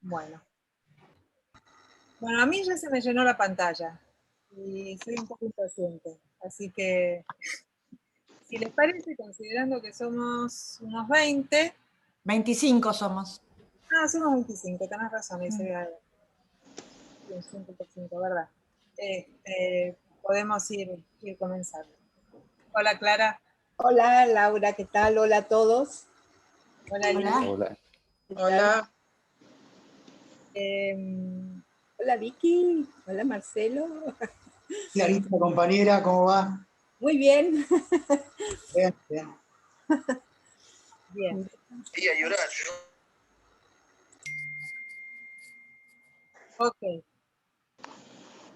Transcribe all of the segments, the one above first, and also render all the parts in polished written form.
Bueno. Bueno, a mí ya se me llenó la pantalla y soy un poco impaciente, así que si les parece, considerando que somos unos 20, 25 somos. somos 25, tenés razón, dice un 5%, ¿verdad? Podemos ir comenzando. Hola, Clara. Hola, Laura, ¿qué tal? Hola a todos. Hola, Lili. Hola. Hola. Hola, Vicky. Hola, Marcelo. Clarita, compañera, ¿cómo va? Muy bien. Bien, bien. Bien. Y a llorar. Ok.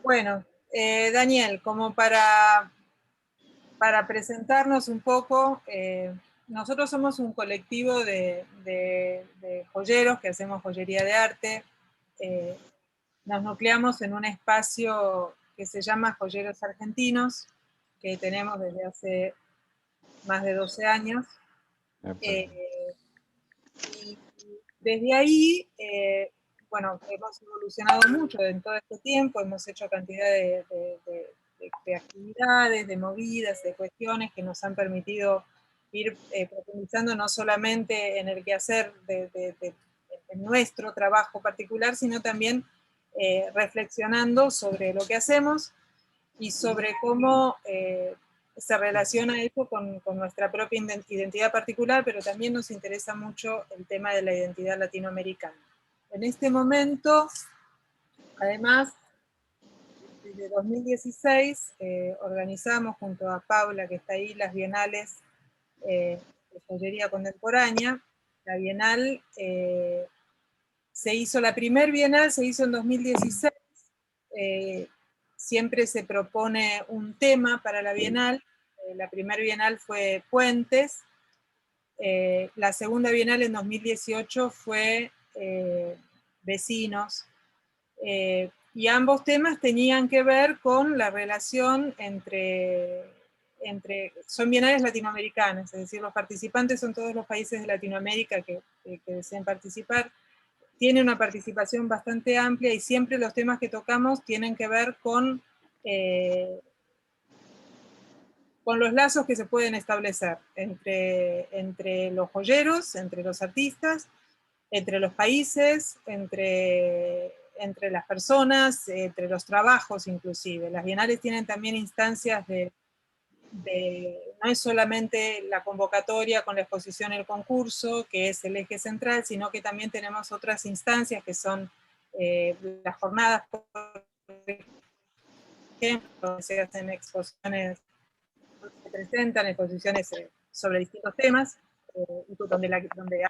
Bueno, Daniel, como para presentarnos un poco, nosotros somos un colectivo de joyeros que hacemos joyería de arte. Nos nucleamos en un espacio que se llama Joyeros Argentinos, que tenemos desde hace más de 12 años. Y desde ahí, bueno, hemos evolucionado mucho en todo este tiempo, hemos hecho cantidad de actividades, de movidas, de cuestiones que nos han permitido ir profundizando no solamente en el quehacer en nuestro trabajo particular, sino también reflexionando sobre lo que hacemos y sobre cómo se relaciona eso con nuestra propia identidad particular, pero también nos interesa mucho el tema de la identidad latinoamericana. En este momento, además, desde 2016, organizamos junto a Paula, que está ahí, las bienales de joyería contemporánea. La bienal la primer bienal se hizo en 2016, siempre se propone un tema para la bienal. La primera bienal fue Puentes, la segunda bienal en 2018 fue Vecinos, y ambos temas tenían que ver con la relación son bienales latinoamericanas, es decir, los participantes son todos los países de Latinoamérica que deseen participar. Tiene una participación bastante amplia y siempre los temas que tocamos tienen que ver con los lazos que se pueden establecer entre los joyeros, entre los artistas, entre los países, entre las personas, entre los trabajos inclusive. Las bienales tienen también instancias no es solamente la convocatoria con la exposición y el concurso, que es el eje central, sino que también tenemos otras instancias que son las jornadas, por ejemplo, donde se hacen exposiciones, se presentan exposiciones sobre distintos temas, donde hay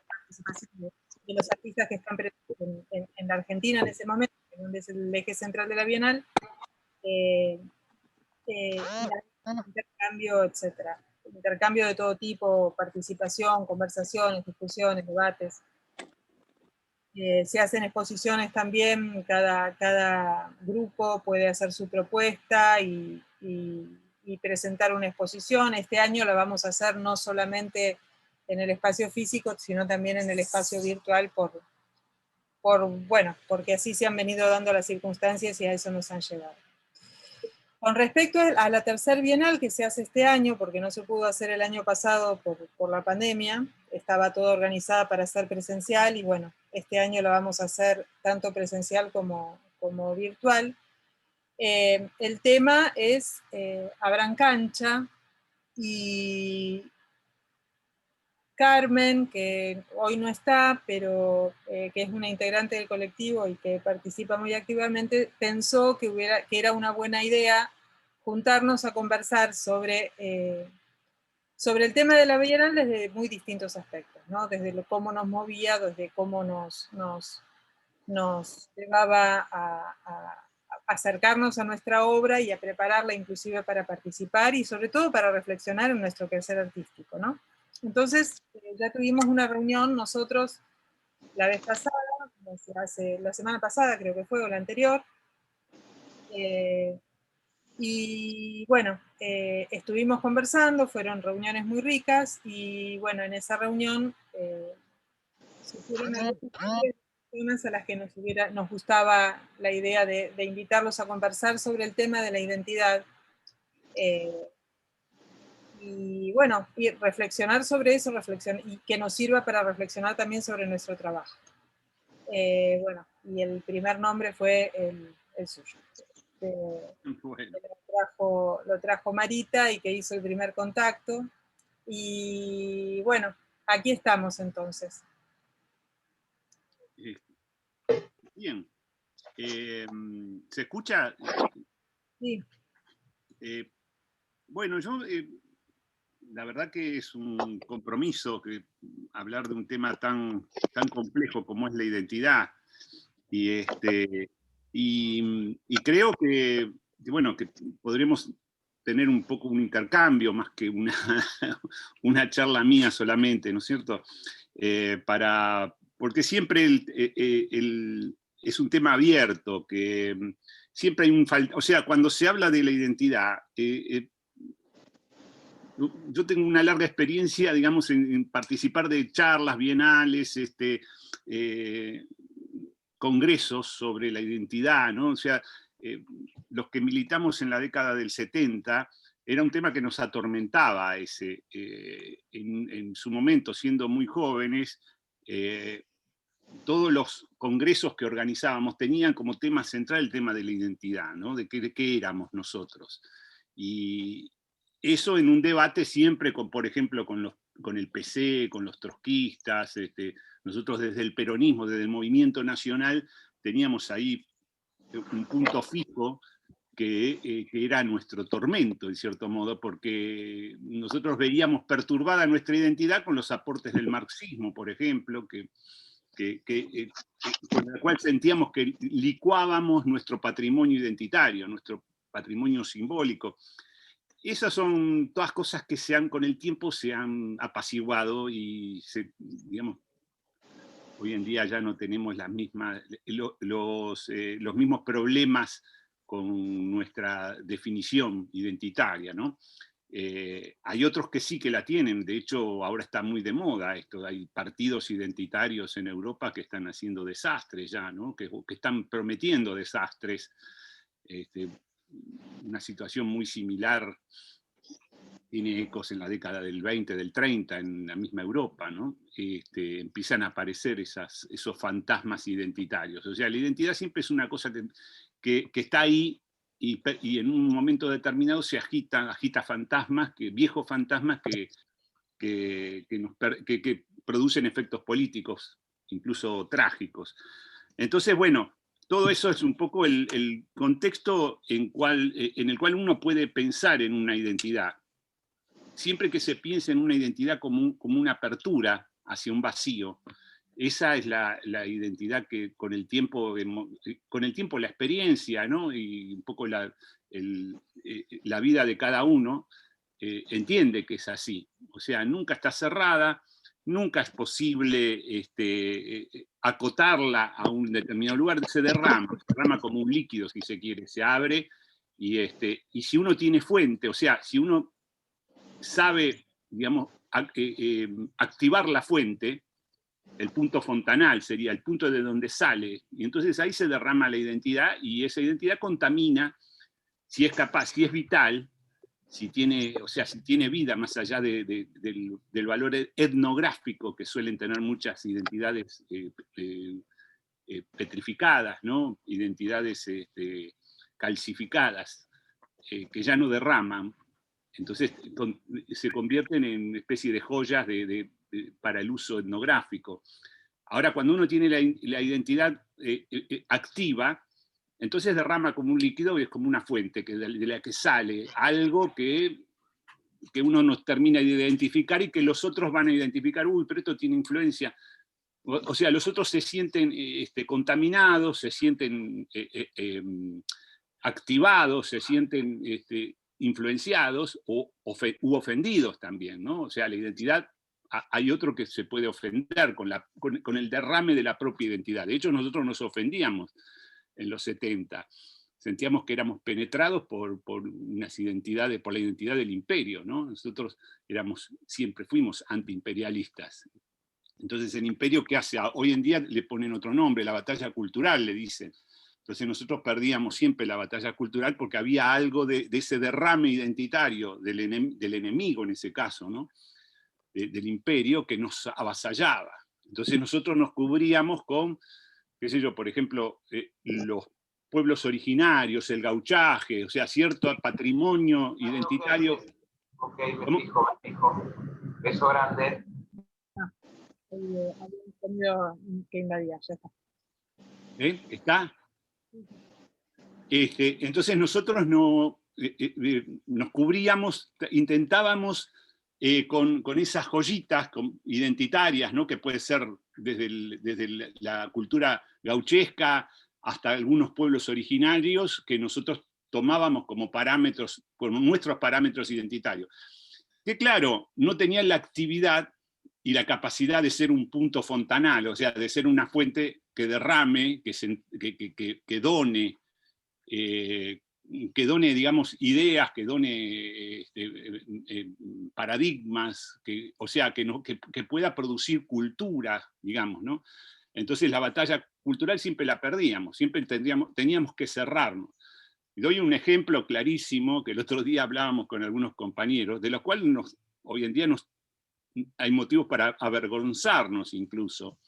participación de los artistas que están presentes en la Argentina en ese momento, donde es el eje central de la Bienal, intercambio, etcétera. Intercambio de todo tipo, participación, conversaciones, discusiones, debates. Se hacen exposiciones también, cada grupo puede hacer su propuesta y presentar una exposición. Este año la vamos a hacer no solamente en el espacio físico, sino también en el espacio virtual, porque así se han venido dando las circunstancias y a eso nos han llegado. Con respecto a la tercer bienal que se hace este año, porque no se pudo hacer el año pasado por la pandemia, estaba todo organizada para ser presencial y bueno, este año la vamos a hacer tanto presencial como virtual. El tema es Abran Cancha, y Carmen, que hoy no está, pero que es una integrante del colectivo y que participa muy activamente, pensó que era una buena idea juntarnos a conversar sobre el tema de la Bienal desde muy distintos aspectos, ¿no? Desde cómo nos movía, desde cómo nos llevaba a acercarnos a nuestra obra y a prepararla inclusive para participar y sobre todo para reflexionar en nuestro quehacer artístico, ¿no? Entonces, ya tuvimos una reunión nosotros la vez pasada, la semana pasada creo que fue, o la anterior, y bueno, estuvimos conversando, fueron reuniones muy ricas, y bueno, en esa reunión surgieron algunas personas a las que nos gustaba la idea de invitarlos a conversar sobre el tema de la identidad. Y bueno, y reflexionar sobre eso, y que nos sirva para reflexionar también sobre nuestro trabajo. Bueno, y el primer nombre fue el suyo. Bueno. Lo trajo Marita y que hizo el primer contacto. Y bueno, aquí estamos entonces. Bien. ¿Se escucha? Sí. Bueno, yo la verdad que es un compromiso hablar de un tema tan complejo como es la identidad. Y creo que, bueno, que podremos tener un poco un intercambio más que una charla mía solamente, ¿no es cierto? Porque siempre es un tema abierto, que siempre hay o sea, cuando se habla de la identidad, yo tengo una larga experiencia, digamos, en participar de charlas bienales, congresos sobre la identidad, ¿no? O sea, los que militamos en la década del 70, era un tema que nos atormentaba en su momento, siendo muy jóvenes. Todos los congresos que organizábamos tenían como tema central el tema de la identidad, ¿no? De qué éramos nosotros. Y eso en un debate siempre, por ejemplo, con el PC, con los trotskistas, nosotros desde el peronismo, desde el movimiento nacional, teníamos ahí un punto fijo que era nuestro tormento, en cierto modo, porque nosotros veíamos perturbada nuestra identidad con los aportes del marxismo, por ejemplo, con la cual sentíamos que licuábamos nuestro patrimonio identitario, nuestro patrimonio simbólico. Esas son todas cosas que con el tiempo se han apaciguado y digamos, hoy en día ya no tenemos los mismos problemas con nuestra definición identitaria, ¿no? Hay otros que sí que la tienen, de hecho ahora está muy de moda esto, hay partidos identitarios en Europa que están haciendo desastres ya, ¿no? que están prometiendo desastres. Una situación muy similar tiene ecos en la década del 20, del 30, en la misma Europa, ¿no? Empiezan a aparecer esos fantasmas identitarios. O sea, la identidad siempre es una cosa que está ahí y en un momento determinado se agita fantasmas, viejos fantasmas que producen efectos políticos, incluso trágicos. Entonces, bueno, todo eso es un poco el contexto en el cual uno puede pensar en una identidad. Siempre que se piensa en una identidad como una apertura hacia un vacío, esa es la identidad que con el tiempo la experiencia, ¿no? Y un poco la vida de cada uno entiende que es así. O sea, nunca está cerrada, nunca es posible acotarla a un determinado lugar, se derrama como un líquido, si se quiere, se abre, y si uno tiene fuente, o sea, si uno sabe, digamos, activar la fuente, el punto fontanal sería el punto de donde sale, y entonces ahí se derrama la identidad, y esa identidad contamina, si es capaz, si es vital, si tiene vida más allá del valor etnográfico que suelen tener muchas identidades petrificadas, ¿no? Identidades calcificadas, que ya no derraman. Entonces se convierten en una especie de joyas para el uso etnográfico. Ahora, cuando uno tiene la identidad activa, entonces derrama como un líquido y es como una fuente de la que sale algo que uno no termina de identificar y que los otros van a identificar, uy, pero esto tiene influencia. O sea, los otros se sienten contaminados, se sienten activados, se sienten influenciados u ofendidos también, ¿no? O sea, la identidad, hay otro que se puede ofender con el derrame de la propia identidad. De hecho, nosotros nos ofendíamos en los 70. Sentíamos que éramos penetrados por unas identidades, por la identidad del imperio, ¿no? Nosotros siempre fuimos antiimperialistas. Entonces el imperio, ¿qué hace? Hoy en día le ponen otro nombre, la batalla cultural, le dicen. Entonces nosotros perdíamos siempre la batalla cultural porque había algo de ese derrame identitario del enemigo en ese caso, ¿no? Del imperio que nos avasallaba. Entonces nosotros nos cubríamos con, qué sé yo, por ejemplo, los pueblos originarios, el gauchaje, o sea, cierto patrimonio identitario. Ok, me fijo. Beso grande. Había entendido que invadía, ya está. ¿Está? Entonces nosotros nos cubríamos, intentábamos con esas joyitas identitarias, ¿no? Que puede ser desde la cultura gauchesca hasta algunos pueblos originarios que nosotros tomábamos como parámetros, como nuestros parámetros identitarios. Que claro, no tenían la actividad y la capacidad de ser un punto fontanal, o sea, de ser una fuente que derrame, que done, digamos, ideas, que done paradigmas, o sea, que pueda producir cultura, digamos, ¿no? Entonces la batalla cultural siempre la perdíamos, siempre teníamos que cerrarnos. Y doy un ejemplo clarísimo, que el otro día hablábamos con algunos compañeros, de los cuales hoy en día hay motivos para avergonzarnos incluso,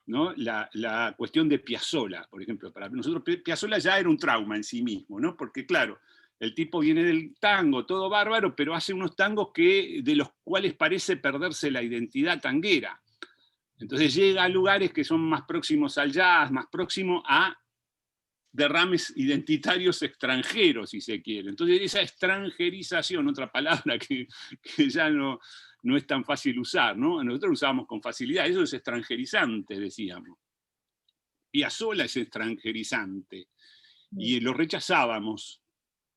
¿no? La cuestión de Piazzolla, por ejemplo. Para nosotros Piazzolla ya era un trauma en sí mismo, ¿no? Porque claro, el tipo viene del tango, todo bárbaro, pero hace unos tangos de los cuales parece perderse la identidad tanguera. Entonces llega a lugares que son más próximos al jazz, más próximos a derrames identitarios extranjeros, si se quiere. Entonces esa extranjerización, otra palabra que ya no es tan fácil usar, ¿no? Nosotros usábamos con facilidad, eso es extranjerizante, decíamos. Piazzolla es extranjerizante, y lo rechazábamos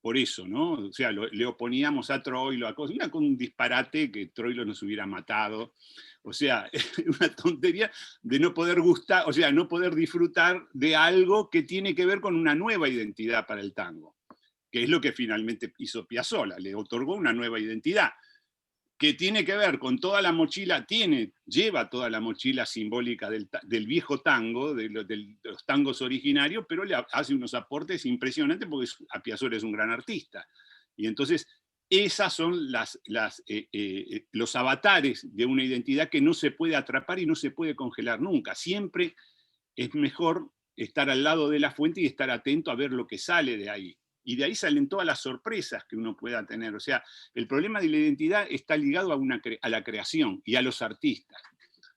por eso, ¿no? O sea, le oponíamos a Troilo, un disparate que Troilo nos hubiera matado. O sea, una tontería de no poder gustar, o sea, no poder disfrutar de algo que tiene que ver con una nueva identidad para el tango, que es lo que finalmente hizo Piazzolla, le otorgó una nueva identidad, que tiene que ver con toda la mochila, lleva toda la mochila simbólica del viejo tango, de los tangos originarios, pero le hace unos aportes impresionantes porque a Piazzolla es un gran artista. Y entonces esas son los avatares de una identidad que no se puede atrapar y no se puede congelar nunca. Siempre es mejor estar al lado de la fuente y estar atento a ver lo que sale de ahí. Y de ahí salen todas las sorpresas que uno pueda tener. O sea, el problema de la identidad está ligado a la creación y a los artistas.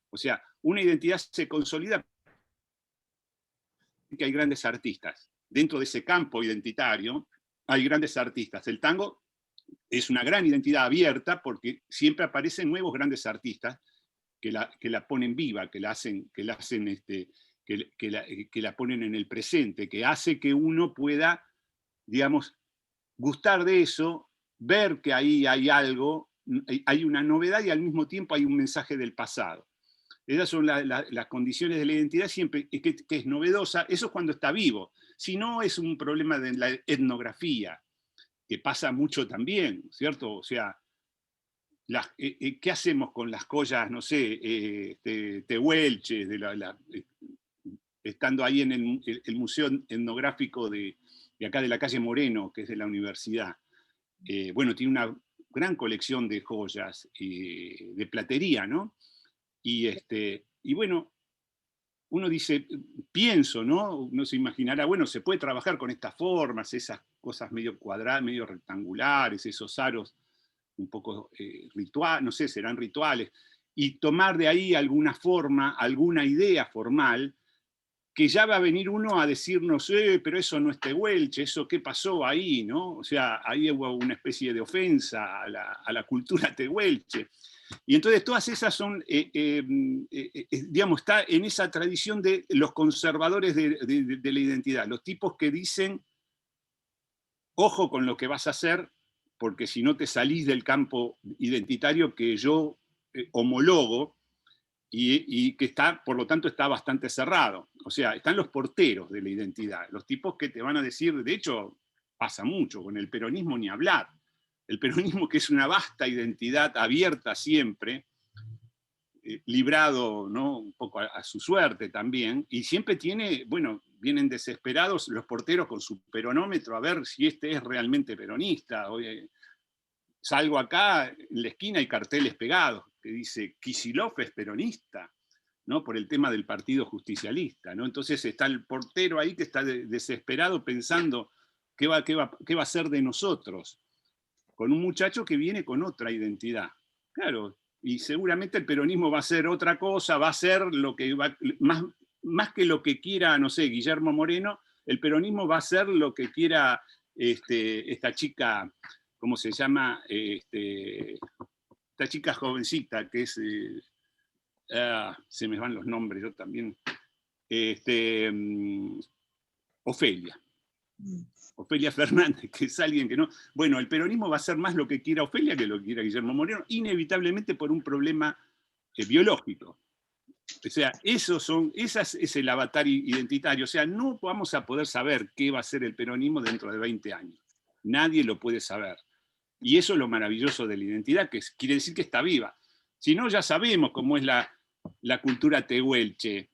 O sea, una identidad se consolida porque hay grandes artistas. Dentro de ese campo identitario hay grandes artistas. El tango es una gran identidad abierta porque siempre aparecen nuevos grandes artistas que la ponen viva, que la ponen en el presente, que hace que uno pueda, digamos, gustar de eso, ver que ahí hay algo, hay una novedad y al mismo tiempo hay un mensaje del pasado. Esas son las condiciones de la identidad, siempre que es novedosa. Eso es cuando está vivo. Si no, es un problema de la etnografía, que pasa mucho también, ¿cierto? O sea, ¿qué hacemos con las joyas, no sé, tehuelches, estando ahí en el Museo Etnográfico de acá de la calle Moreno, que es de la universidad? Bueno, tiene una gran colección de joyas, de platería, ¿no? Y bueno, uno dice, pienso, ¿no? Uno se imaginará, bueno, se puede trabajar con estas formas, esas cosas medio cuadradas, medio rectangulares, esos aros un poco rituales, no sé, serán rituales, y tomar de ahí alguna forma, alguna idea formal, que ya va a venir uno a decirnos, pero eso no es tehuelche, eso qué pasó ahí, ¿no? O sea, ahí hubo una especie de ofensa a la cultura tehuelche. Y entonces todas esas son, digamos, está en esa tradición de los conservadores de la identidad, los tipos que dicen, ojo con lo que vas a hacer, porque si no te salís del campo identitario que yo homologo, y que está, por lo tanto, está bastante cerrado. O sea, están los porteros de la identidad, los tipos que te van a decir, de hecho, pasa mucho, con el peronismo ni hablar. El peronismo, que es una vasta identidad abierta siempre, librado, ¿no?, un poco a su suerte también, y siempre tiene, bueno, vienen desesperados los porteros con su peronómetro a ver si este es realmente peronista. Hoy, salgo acá, en la esquina hay carteles pegados que dice Kicillof es peronista, ¿no?, por el tema del Partido Justicialista, ¿no? Entonces está el portero ahí que está desesperado pensando qué va a ser de nosotros, con un muchacho que viene con otra identidad. Claro, y seguramente el peronismo va a ser otra cosa, va a ser lo que va, más que lo que quiera, no sé, Guillermo Moreno, el peronismo va a ser lo que quiera esta chica, ¿cómo se llama? Esta chica jovencita que es, se me van los nombres, yo también, Ofelia. Ofelia Fernández, que es alguien que no... Bueno, el peronismo va a ser más lo que quiera Ofelia que lo que quiera Guillermo Moreno, inevitablemente por un problema biológico. O sea, ese es el avatar identitario. O sea, no vamos a poder saber qué va a ser el peronismo dentro de 20 años. Nadie lo puede saber. Y eso es lo maravilloso de la identidad, que quiere decir que está viva. Si no, ya sabemos cómo es la cultura tehuelche.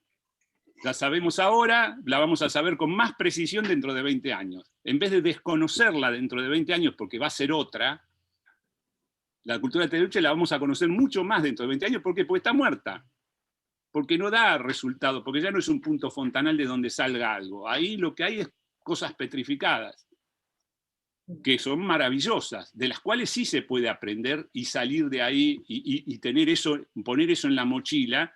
La sabemos ahora, la vamos a saber con más precisión dentro de 20 años. En vez de desconocerla dentro de 20 años porque va a ser otra, la cultura tehuelche la vamos a conocer mucho más dentro de 20 años. ¿Por qué? Porque está muerta. Porque no da resultado, porque ya no es un punto fontanal de donde salga algo. Ahí lo que hay es cosas petrificadas, que son maravillosas, de las cuales sí se puede aprender y salir de ahí y tener eso, poner eso en la mochila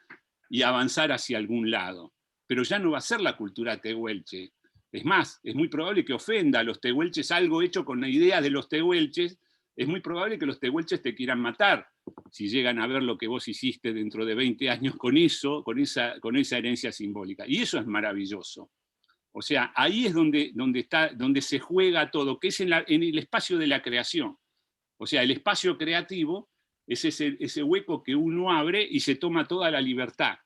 y avanzar hacia algún lado. Pero ya no va a ser la cultura tehuelche. Es más, es muy probable que ofenda a los tehuelches algo hecho con la idea de los tehuelches. Es muy probable que los tehuelches te quieran matar si llegan a ver lo que vos hiciste dentro de 20 años con eso, con esa herencia simbólica. Y eso es maravilloso. O sea, ahí es donde se juega todo, que es en el espacio de la creación. O sea, el espacio creativo es ese hueco que uno abre y se toma toda la libertad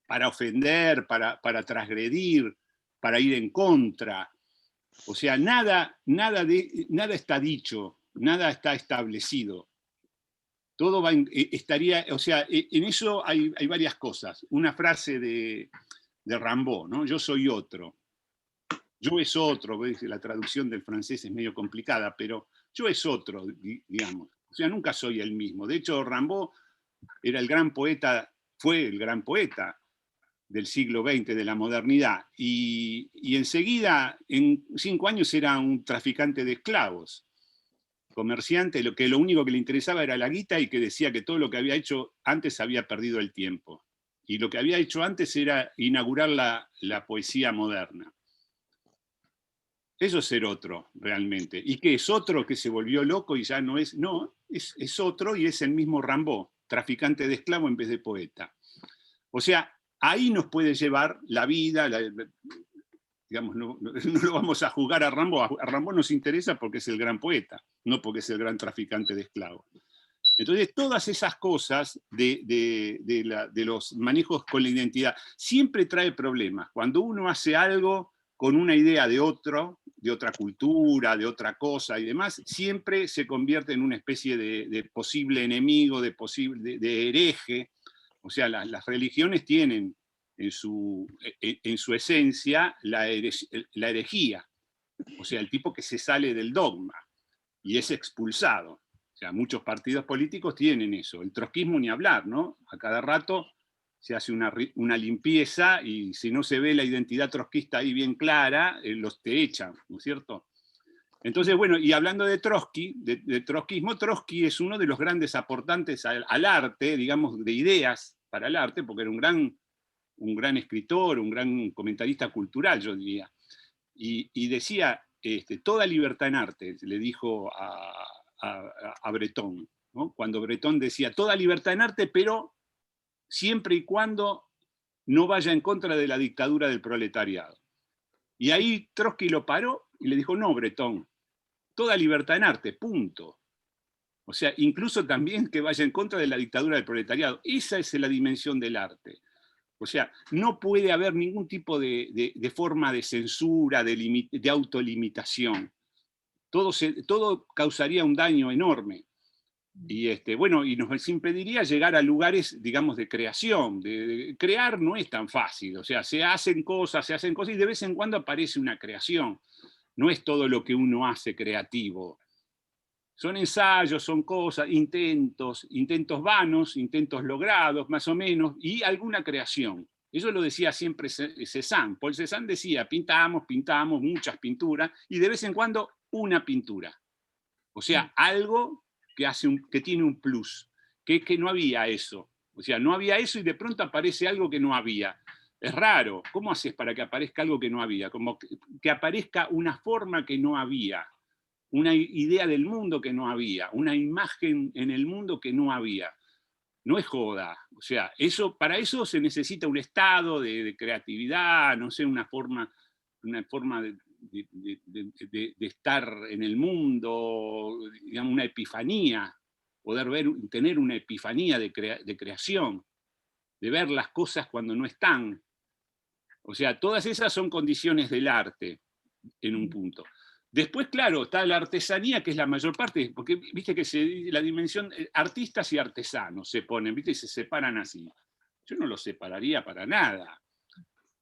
para ofender, para transgredir, para ir en contra. O sea, nada está dicho, nada está establecido. Todo estaría, o sea, en eso hay varias cosas. Una frase de Rimbaud, ¿no? Yo soy otro. Yo es otro, la traducción del francés es medio complicada, pero yo es otro, digamos. O sea, nunca soy el mismo. De hecho, Rimbaud era el gran poeta, fue el gran poeta del siglo XX, de la modernidad, y enseguida, en 5 años, era un traficante de esclavos, comerciante, lo único que le interesaba era la guita y que decía que todo lo que había hecho antes había perdido el tiempo. Y lo que había hecho antes era inaugurar la poesía moderna. Eso es ser otro, realmente. ¿Y qué es otro que se volvió loco y ya no es? No, es otro y es el mismo Rimbaud, traficante de esclavo en vez de poeta. O sea, ahí nos puede llevar la vida, digamos, no lo vamos a juzgar a Rimbaud. A Rimbaud nos interesa porque es el gran poeta, no porque es el gran traficante de esclavos. Entonces, todas esas cosas de los manejos con la identidad siempre trae problemas. Cuando uno hace algo con una idea de otra cultura, de otra cosa y demás, siempre se convierte en una especie de posible enemigo, de hereje. O sea, las religiones tienen en su esencia la herejía. O sea, el tipo que se sale del dogma y es expulsado. O sea, muchos partidos políticos tienen eso. El trotskismo ni hablar, ¿no? A cada rato se hace una limpieza y si no se ve la identidad trotskista ahí bien clara, los te echan, ¿no es cierto? Entonces, bueno, y hablando de Trotsky, de trotskismo, Trotsky es uno de los grandes aportantes al arte, digamos, de ideas para el arte, porque era un gran escritor, un gran comentarista cultural, yo diría. Y decía, toda libertad en arte, le dijo a Breton, ¿no? Cuando Breton decía, toda libertad en arte, pero siempre y cuando no vaya en contra de la dictadura del proletariado. Y ahí Trotsky lo paró y le dijo, no, Breton, toda libertad en arte, punto. O sea, incluso también que vaya en contra de la dictadura del proletariado. Esa es la dimensión del arte. O sea, no puede haber ningún tipo de forma de censura, de autolimitación. Todo causaría un daño enorme. Y bueno, y nos impediría llegar a lugares, digamos, de creación. De crear no es tan fácil, o sea, se hacen cosas y de vez en cuando aparece una creación. No es todo lo que uno hace creativo. Son ensayos, son cosas, intentos vanos, intentos logrados, más o menos, y alguna creación. Eso lo decía siempre Cézanne. Paul Cézanne decía, pintamos muchas pinturas, y de vez en cuando una pintura. O sea, algo que tiene un plus, que es que no había eso. O sea, no había eso y de pronto aparece algo que no había. Es raro. ¿Cómo haces para que aparezca algo que no había? Como que aparezca una forma que no había, una idea del mundo que no había, una imagen en el mundo que no había. No es joda. O sea, para eso se necesita un estado de creatividad, no sé, una forma de estar en el mundo, digamos, una epifanía, tener una epifanía de creación, de ver las cosas cuando no están. O sea, todas esas son condiciones del arte en un punto. Después, claro, está la artesanía, que es la mayor parte, porque viste que la dimensión, artistas y artesanos se ponen, viste, y se separan así. Yo no los separaría para nada.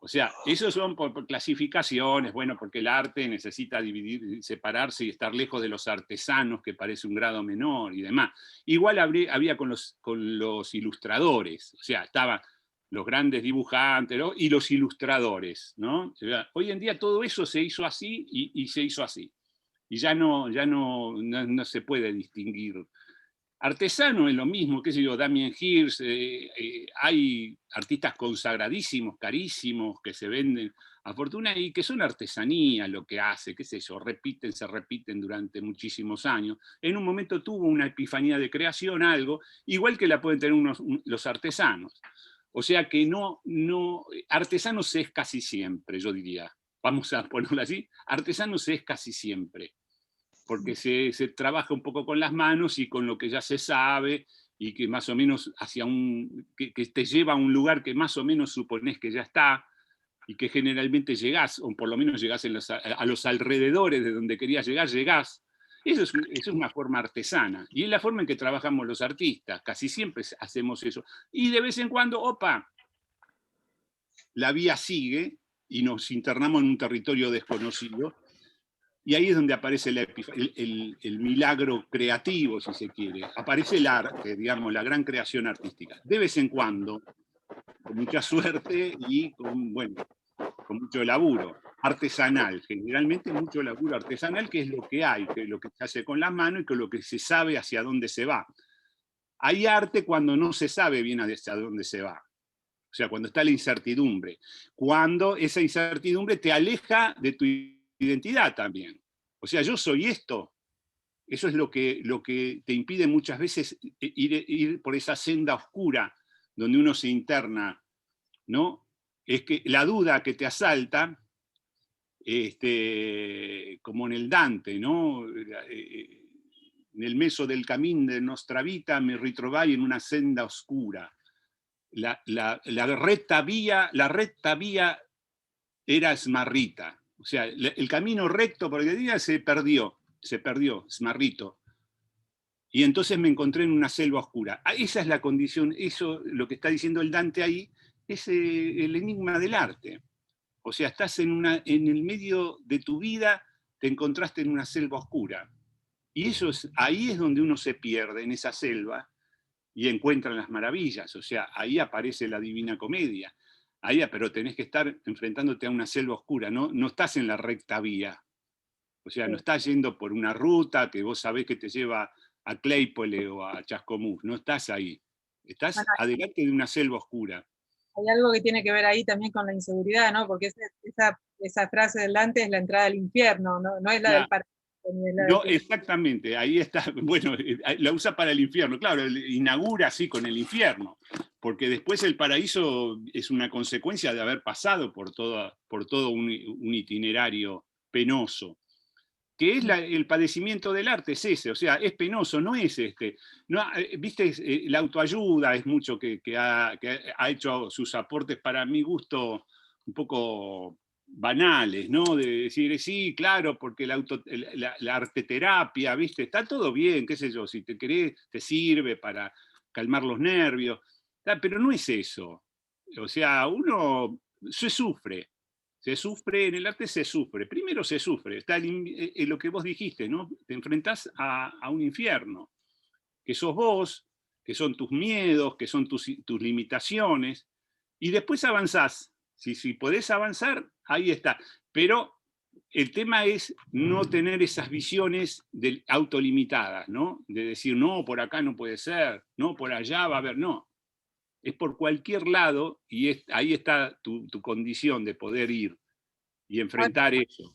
O sea, esos son por clasificaciones, bueno, porque el arte necesita dividir, separarse y estar lejos de los artesanos, que parece un grado menor y demás. Igual había con los ilustradores, o sea, estaban los grandes dibujantes, ¿no? Y los ilustradores, ¿no? O sea, hoy en día todo eso se hizo así y se hizo así. Y ya no se puede distinguir. Artesano es lo mismo, qué sé yo, Damien Hirst, hay artistas consagradísimos, carísimos, que se venden a fortuna y que son artesanía lo que hace, qué sé yo, se repiten durante muchísimos años. En un momento tuvo una epifanía de creación, algo, igual que la pueden tener los artesanos. O sea que artesano se es casi siempre, yo diría, vamos a ponerlo así, artesano se es casi siempre, porque se trabaja un poco con las manos y con lo que ya se sabe, y que más o menos que te lleva a un lugar que más o menos suponés que ya está, y que generalmente llegás, o por lo menos llegás a los alrededores de donde querías llegar, llegás. Eso es una forma artesana, y es la forma en que trabajamos los artistas, casi siempre hacemos eso. Y de vez en cuando, la vía sigue, y nos internamos en un territorio desconocido, y ahí es donde aparece el milagro creativo, si se quiere. Aparece el arte, digamos, la gran creación artística. De vez en cuando, con mucha suerte y con mucho laburo artesanal. Generalmente mucho laburo artesanal, que es lo que hay, que es lo que se hace con la mano y con lo que se sabe hacia dónde se va. Hay arte cuando no se sabe bien hacia dónde se va. O sea, cuando está la incertidumbre. Cuando esa incertidumbre te aleja de tu identidad también. O sea, yo soy esto. Eso es lo que te impide muchas veces ir por esa senda oscura donde uno se interna, ¿no? Es que la duda que te asalta, como en el Dante, ¿no? Nel mezzo del cammin de nostra vita mi ritrovai en una senda oscura. La recta vía era smarrita. O sea, el camino recto por el día se perdió, smarrito. Y entonces me encontré en una selva oscura. Esa es la condición, eso, lo que está diciendo el Dante ahí, es el enigma del arte. O sea, estás en el medio de tu vida, te encontraste en una selva oscura. Y ahí es donde uno se pierde, en esa selva, y encuentra las maravillas. O sea, ahí aparece la Divina Comedia. Pero tenés que estar enfrentándote a una selva oscura, no estás en la recta vía. O sea, no estás yendo por una ruta que vos sabés que te lleva a Claypole o a Chascomús, no estás ahí. Estás adelante de una selva oscura. Hay algo que tiene que ver ahí también con la inseguridad, ¿no? Porque esa frase del Dante es la entrada al infierno, no es la del paraíso. No, exactamente, ahí está, bueno, la usa para el infierno, claro, inaugura así con el infierno, porque después el paraíso es una consecuencia de haber pasado por todo un itinerario penoso, que es el padecimiento del arte, es ese, o sea, es penoso, no es no, viste, la autoayuda es mucho que ha hecho sus aportes, para mi gusto, un poco banales, ¿no? De decir, sí, claro, porque la arteterapia, ¿viste? Está todo bien, qué sé yo, si te querés, te sirve para calmar los nervios, pero no es eso. O sea, uno se sufre en el arte se sufre. Primero se sufre, está lo que vos dijiste, ¿no? Te enfrentás a un infierno, que sos vos, que son tus miedos, que son tus limitaciones, y después avanzás. Si podés avanzar, ahí está. Pero el tema es no tener esas visiones autolimitadas, ¿no? De decir, no, por acá no puede ser, no, por allá va a haber, no. Es por cualquier lado, y ahí está tu condición de poder ir y enfrentar eso.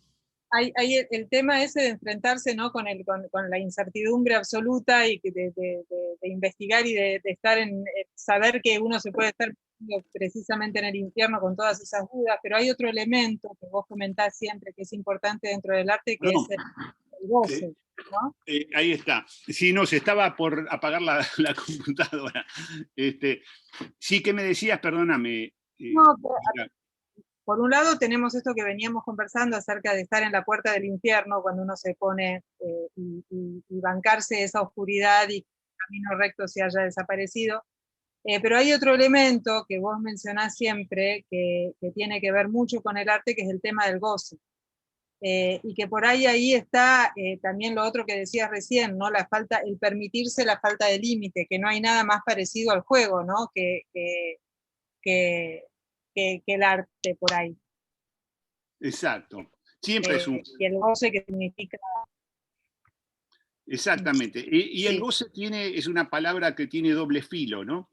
Hay el tema ese de enfrentarse, ¿no? con la incertidumbre absoluta y de investigar y de estar saber que uno se puede estar precisamente en el infierno con todas esas dudas, pero hay otro elemento que vos comentás siempre que es importante dentro del arte, que es el goce, ¿no? Ahí está. Sí, no, se estaba por apagar la computadora. Sí, ¿qué me decías? Perdóname. No, por un lado tenemos esto que veníamos conversando acerca de estar en la puerta del infierno cuando uno se pone y bancarse esa oscuridad y que el camino recto se haya desaparecido. Pero hay otro elemento que vos mencionás siempre que tiene que ver mucho con el arte, que es el tema del goce. Y que por ahí está también lo otro que decías recién, ¿no? El permitirse la falta de límite, que no hay nada más parecido al juego, ¿no? que el arte por ahí. Exacto. Siempre es un... Y el goce que significa... Exactamente. Y sí. el goce es una palabra que tiene doble filo, ¿no?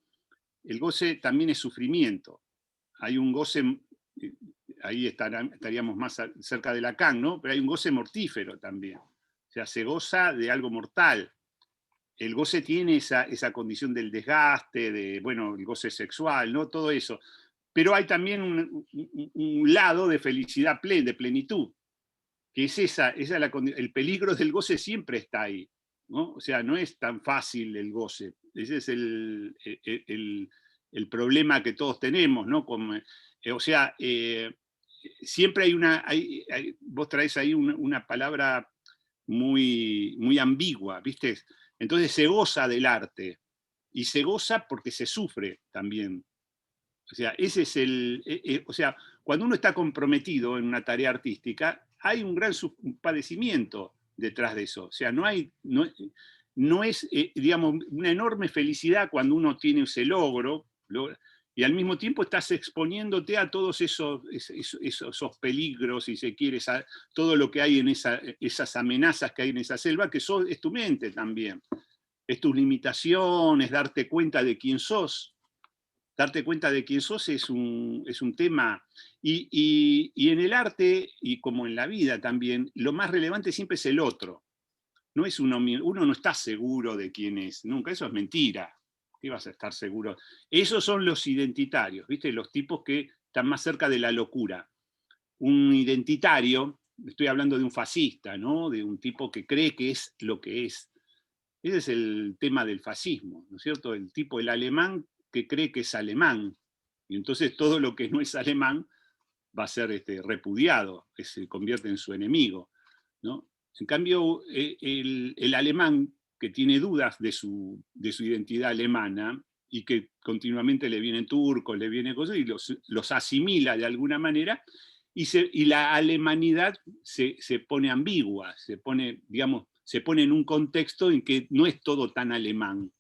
El goce también es sufrimiento. Hay un goce, ahí estaríamos más cerca de Lacan, ¿no? Pero hay un goce mortífero también. O sea, se goza de algo mortal. El goce tiene esa condición del desgaste, el goce sexual, ¿no? Todo eso. Pero hay también un lado de felicidad de plenitud, que es el peligro del goce siempre está ahí, ¿no? O sea, no es tan fácil el goce. Ese es el problema que todos tenemos, ¿no? Siempre hay vos traes ahí una palabra muy, muy ambigua, ¿viste? Entonces se goza del arte, y se goza porque se sufre también. O sea, ese es o sea, cuando uno está comprometido en una tarea artística, hay un gran padecimiento detrás de eso. O sea, no es, digamos, una enorme felicidad cuando uno tiene ese logro, y al mismo tiempo estás exponiéndote a todos esos peligros, si se quiere, todo lo que hay en esas amenazas que hay en esa selva, que es tu mente también. Es tus limitaciones, darte cuenta de quién sos. Darte cuenta de quién sos es un tema. Y en el arte, y como en la vida también, lo más relevante siempre es el otro. No es uno no está seguro de quién es, nunca, eso es mentira. ¿Qué vas a estar seguro? Esos son los identitarios, ¿viste? Los tipos que están más cerca de la locura. Un identitario, estoy hablando de un fascista, ¿no? De un tipo que cree que es lo que es. Ese es el tema del fascismo, ¿no es cierto? El alemán que cree que es alemán, y entonces todo lo que no es alemán va a ser repudiado, que se convierte en su enemigo, ¿no? En cambio, el alemán que tiene dudas de su identidad alemana y que continuamente le vienen turcos, le vienen cosas, y los asimila de alguna manera, y la alemanidad se pone ambigua, se pone en un contexto en que no es todo tan alemán.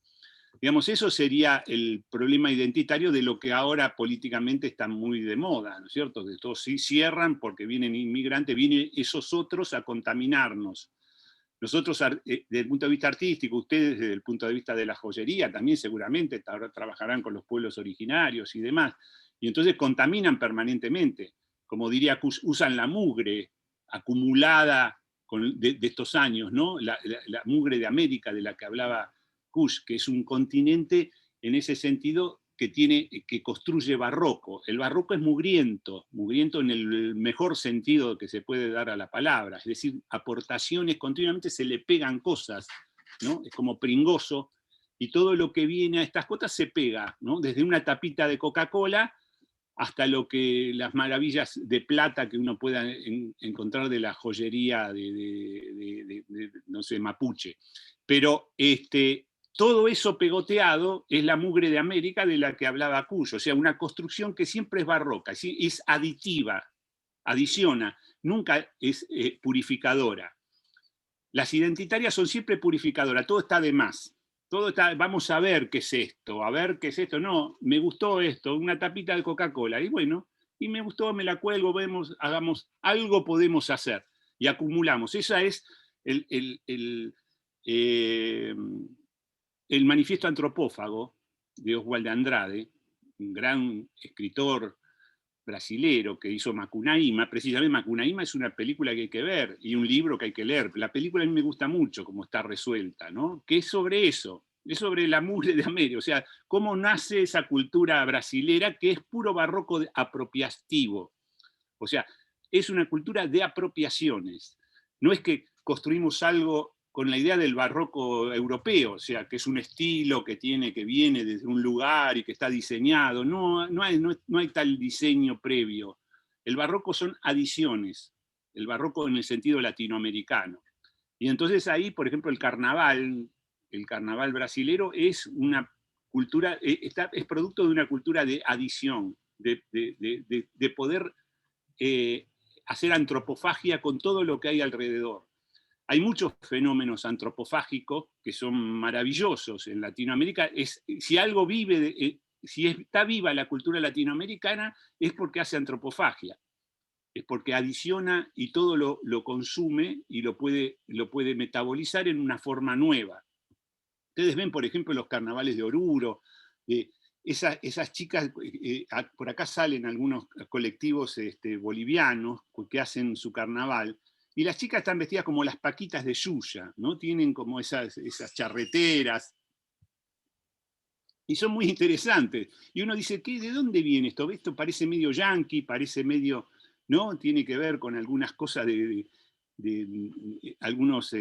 Digamos, eso sería el problema identitario de lo que ahora políticamente está muy de moda, ¿no es cierto? Que todos sí cierran porque vienen inmigrantes, vienen esos otros a contaminarnos. Nosotros, desde el punto de vista artístico, ustedes desde el punto de vista de la joyería, también seguramente trabajarán con los pueblos originarios y demás. Y entonces contaminan permanentemente. Como diría Kusch, usan la mugre acumulada de estos años, ¿no? La mugre de América de la que hablaba Kusch, que es un continente en ese sentido que construye barroco. El barroco es mugriento en el mejor sentido que se puede dar a la palabra, es decir, aportaciones, continuamente se le pegan cosas, ¿no? Es como pringoso, y todo lo que viene a estas cosas se pega, ¿no? Desde una tapita de Coca-Cola hasta las maravillas de plata que uno pueda encontrar de la joyería no sé, mapuche. Pero todo eso pegoteado es la mugre de América de la que hablaba Cuyo, o sea, una construcción que siempre es barroca, es aditiva, adiciona, nunca es purificadora. Las identitarias son siempre purificadoras, todo está de más. Todo está, vamos a ver qué es esto, no, me gustó esto, una tapita de Coca-Cola, y bueno, y me gustó, me la cuelgo, vemos, hagamos, algo podemos hacer, y acumulamos. Esa es el manifiesto antropófago de Oswald de Andrade, un gran escritor brasilero que hizo Macunaíma. Precisamente Macunaíma es una película que hay que ver y un libro que hay que leer. La película a mí me gusta mucho como está resuelta, ¿no? Que es sobre eso, es sobre la mugre de América, o sea, cómo nace esa cultura brasilera que es puro barroco apropiativo. O sea, es una cultura de apropiaciones. No es que construimos algo con la idea del barroco europeo, o sea, que es un estilo que viene desde un lugar y que está diseñado. No hay tal diseño previo. El barroco son adiciones, el barroco en el sentido latinoamericano. Y entonces ahí, por ejemplo, el carnaval brasilero es una cultura, es producto de una cultura de adición, de poder hacer antropofagia con todo lo que hay alrededor. Hay muchos fenómenos antropofágicos que son maravillosos en Latinoamérica. Si algo vive, si está viva la cultura latinoamericana, es porque hace antropofagia. Es porque adiciona y todo lo consume y lo puede metabolizar en una forma nueva. Ustedes ven, por ejemplo, los carnavales de Oruro, esas chicas, por acá salen algunos colectivos bolivianos que hacen su carnaval, y las chicas están vestidas como las paquitas de Yuya, ¿no? Tienen como esas charreteras, y son muy interesantes. Y uno dice, ¿de dónde viene esto? Esto parece medio yanqui, parece medio, ¿no? Tiene que ver con algunas cosas algunas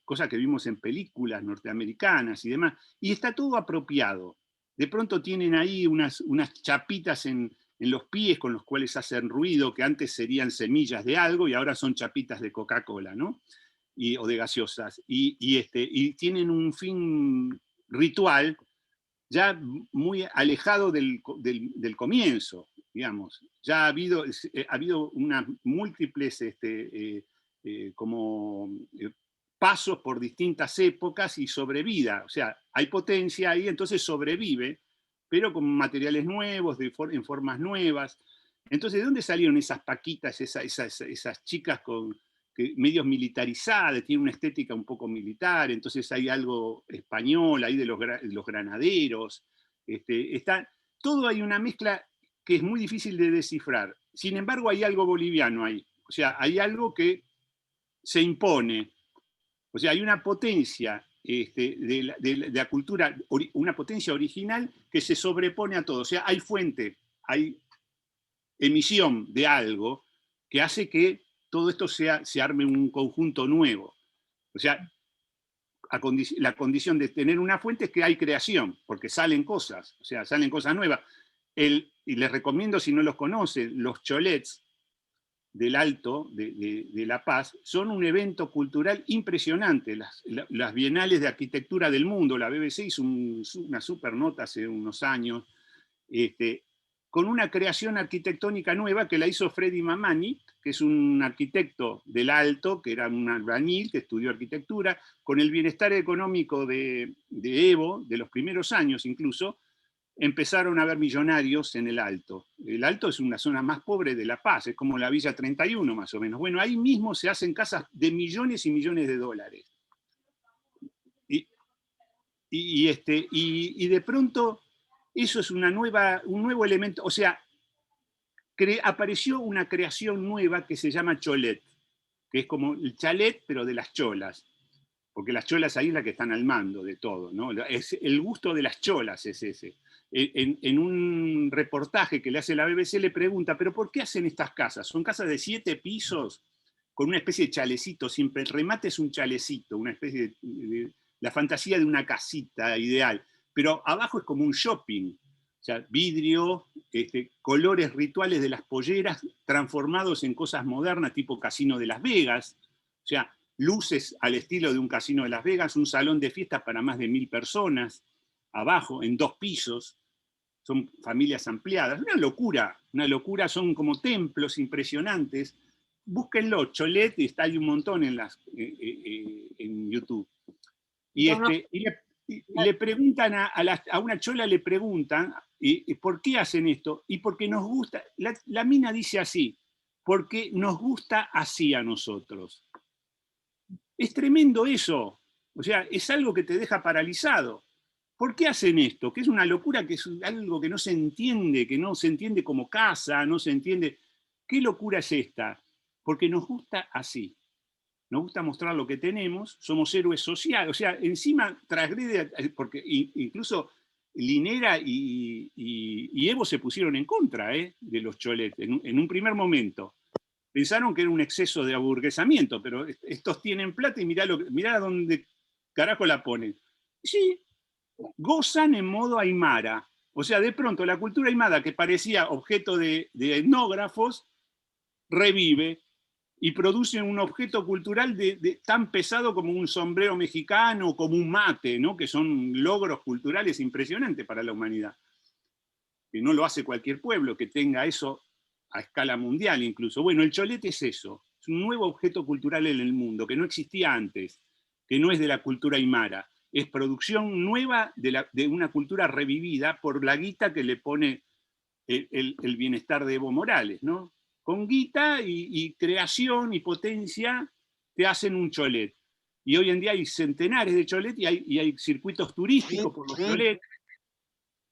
cosas que vimos en películas norteamericanas y demás, y está todo apropiado. De pronto tienen ahí unas chapitas en los pies con los cuales hacen ruido, que antes serían semillas de algo y ahora son chapitas de Coca-Cola, ¿no? O de gaseosas. Y tienen un fin ritual ya muy alejado del comienzo, digamos. Ya ha habido unas múltiples pasos por distintas épocas y sobrevida. O sea, hay potencia ahí, entonces sobrevive, pero con materiales nuevos, en formas nuevas. Entonces, ¿de dónde salieron esas paquitas, esas chicas medios militarizadas, tienen una estética un poco militar? Entonces hay algo español ahí de los granaderos. Todo hay una mezcla que es muy difícil de descifrar. Sin embargo, hay algo boliviano ahí. O sea, hay algo que se impone. O sea, hay una potencia de la cultura, una potencia original que se sobrepone a todo. O sea, hay fuente, hay emisión de algo que hace que todo esto se arme un conjunto nuevo. O sea, la condición de tener una fuente es que hay creación, porque salen cosas, o sea, salen cosas nuevas. Y les recomiendo, si no los conocen, los cholets del Alto de La Paz son un evento cultural impresionante. Las bienales de arquitectura del mundo, la BBC hizo una super nota hace unos años, con una creación arquitectónica nueva que la hizo Freddy Mamani, que es un arquitecto del Alto, que era un albañil que estudió arquitectura, con el bienestar económico de Evo, de los primeros años incluso, empezaron a haber millonarios en el Alto. El Alto es una zona más pobre de La Paz, es como la Villa 31 más o menos. Bueno, ahí mismo se hacen casas de millones y millones de dólares. Y de pronto eso es un nuevo elemento, o sea, apareció una creación nueva que se llama cholet, que es como el chalet, pero de las cholas, porque las cholas ahí es la que están al mando de todo, ¿no? El gusto de las cholas es ese. En un reportaje que le hace la BBC le pregunta, ¿pero por qué hacen estas casas? Son casas de 7 pisos con una especie de chalecito, siempre el remate es un chalecito, una especie de la fantasía de una casita ideal, pero abajo es como un shopping. O sea, vidrio, colores rituales de las polleras transformados en cosas modernas tipo Casino de Las Vegas, o sea, luces al estilo de un Casino de Las Vegas, un salón de fiestas para más de 1000 personas, abajo, en 2 pisos, son familias ampliadas, una locura, son como templos impresionantes. Búsquenlo, Cholet, está ahí un montón en YouTube. Y, le preguntan a una chola, le preguntan, ¿por qué hacen esto? Y porque nos gusta, la mina dice así, porque nos gusta así a nosotros. Es tremendo eso, o sea, es algo que te deja paralizado. ¿Por qué hacen esto? Que es una locura, que es algo que no se entiende como casa, no se entiende. ¿Qué locura es esta? Porque nos gusta así. Nos gusta mostrar lo que tenemos, somos héroes sociales, o sea, encima transgrede, porque incluso Linera y Evo se pusieron en contra de los Cholet en un primer momento. Pensaron que era un exceso de aburguesamiento, pero estos tienen plata y mirá dónde carajo la ponen. Sí, gozan en modo aymara. O sea, de pronto la cultura aymara, que parecía objeto de etnógrafos, revive y produce un objeto cultural tan pesado como un sombrero mexicano, como un mate, ¿no? Que son logros culturales impresionantes para la humanidad. Que no lo hace cualquier pueblo que tenga eso a escala mundial incluso. Bueno, el cholete es eso, es un nuevo objeto cultural en el mundo, que no existía antes, que no es de la cultura aymara, es producción nueva de una cultura revivida por la guita que le pone el bienestar de Evo Morales, ¿no? Con guita y creación y potencia te hacen un cholet. Y hoy en día hay centenares de cholet y hay circuitos turísticos por los cholet,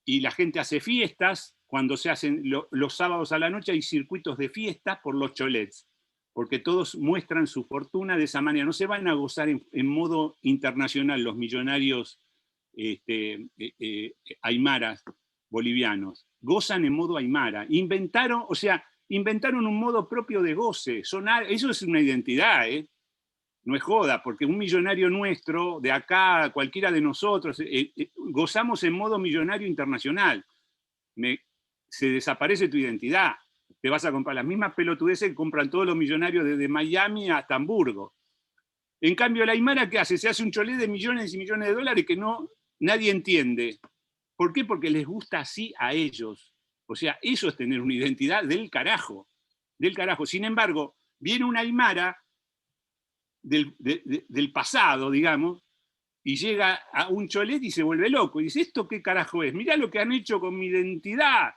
y la gente hace fiestas. Cuando se hacen los sábados a la noche hay circuitos de fiestas por los cholets, porque todos muestran su fortuna de esa manera. No se van a gozar en modo internacional los millonarios aymaras bolivianos. Gozan en modo aymara. Inventaron un modo propio de goce. Eso es una identidad, no es joda, porque un millonario nuestro, de acá, cualquiera de nosotros, gozamos en modo millonario internacional. Se desaparece tu identidad. Te vas a comprar las mismas pelotudeces que compran todos los millonarios desde Miami hasta Hamburgo. En cambio, la aymara, ¿qué hace? Se hace un cholet de millones y millones de dólares que nadie entiende. ¿Por qué? Porque les gusta así a ellos. O sea, eso es tener una identidad del carajo. Del carajo. Sin embargo, viene una aymara del pasado, digamos, y llega a un cholet y se vuelve loco. Y dice, ¿esto qué carajo es? Mirá lo que han hecho con mi identidad.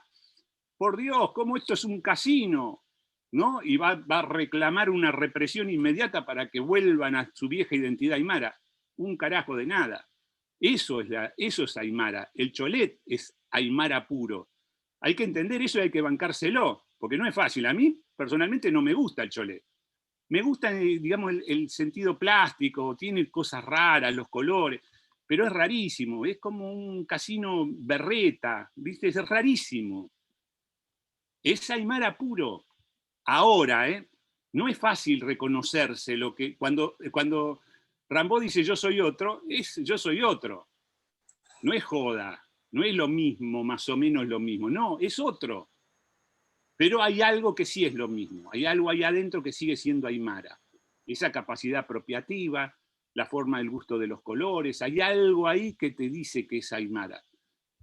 Por Dios, ¿cómo esto es un casino? ¿No? Y va a reclamar una represión inmediata para que vuelvan a su vieja identidad aymara. Un carajo de nada. Eso es aymara. El cholet es aymara puro. Hay que entender eso y hay que bancárselo, porque no es fácil. A mí, personalmente, no me gusta el cholet. Me gusta, digamos, el sentido plástico, tiene cosas raras, los colores, pero es rarísimo, es como un casino berreta, ¿viste? Es rarísimo. Es aymara puro. Ahora, no es fácil reconocerse lo que cuando Rimbaud dice yo soy otro, es yo soy otro. No es joda, no es lo mismo, más o menos lo mismo, no, es otro. Pero hay algo que sí es lo mismo, hay algo ahí adentro que sigue siendo aymara. Esa capacidad apropiativa, la forma del gusto de los colores, hay algo ahí que te dice que es aymara.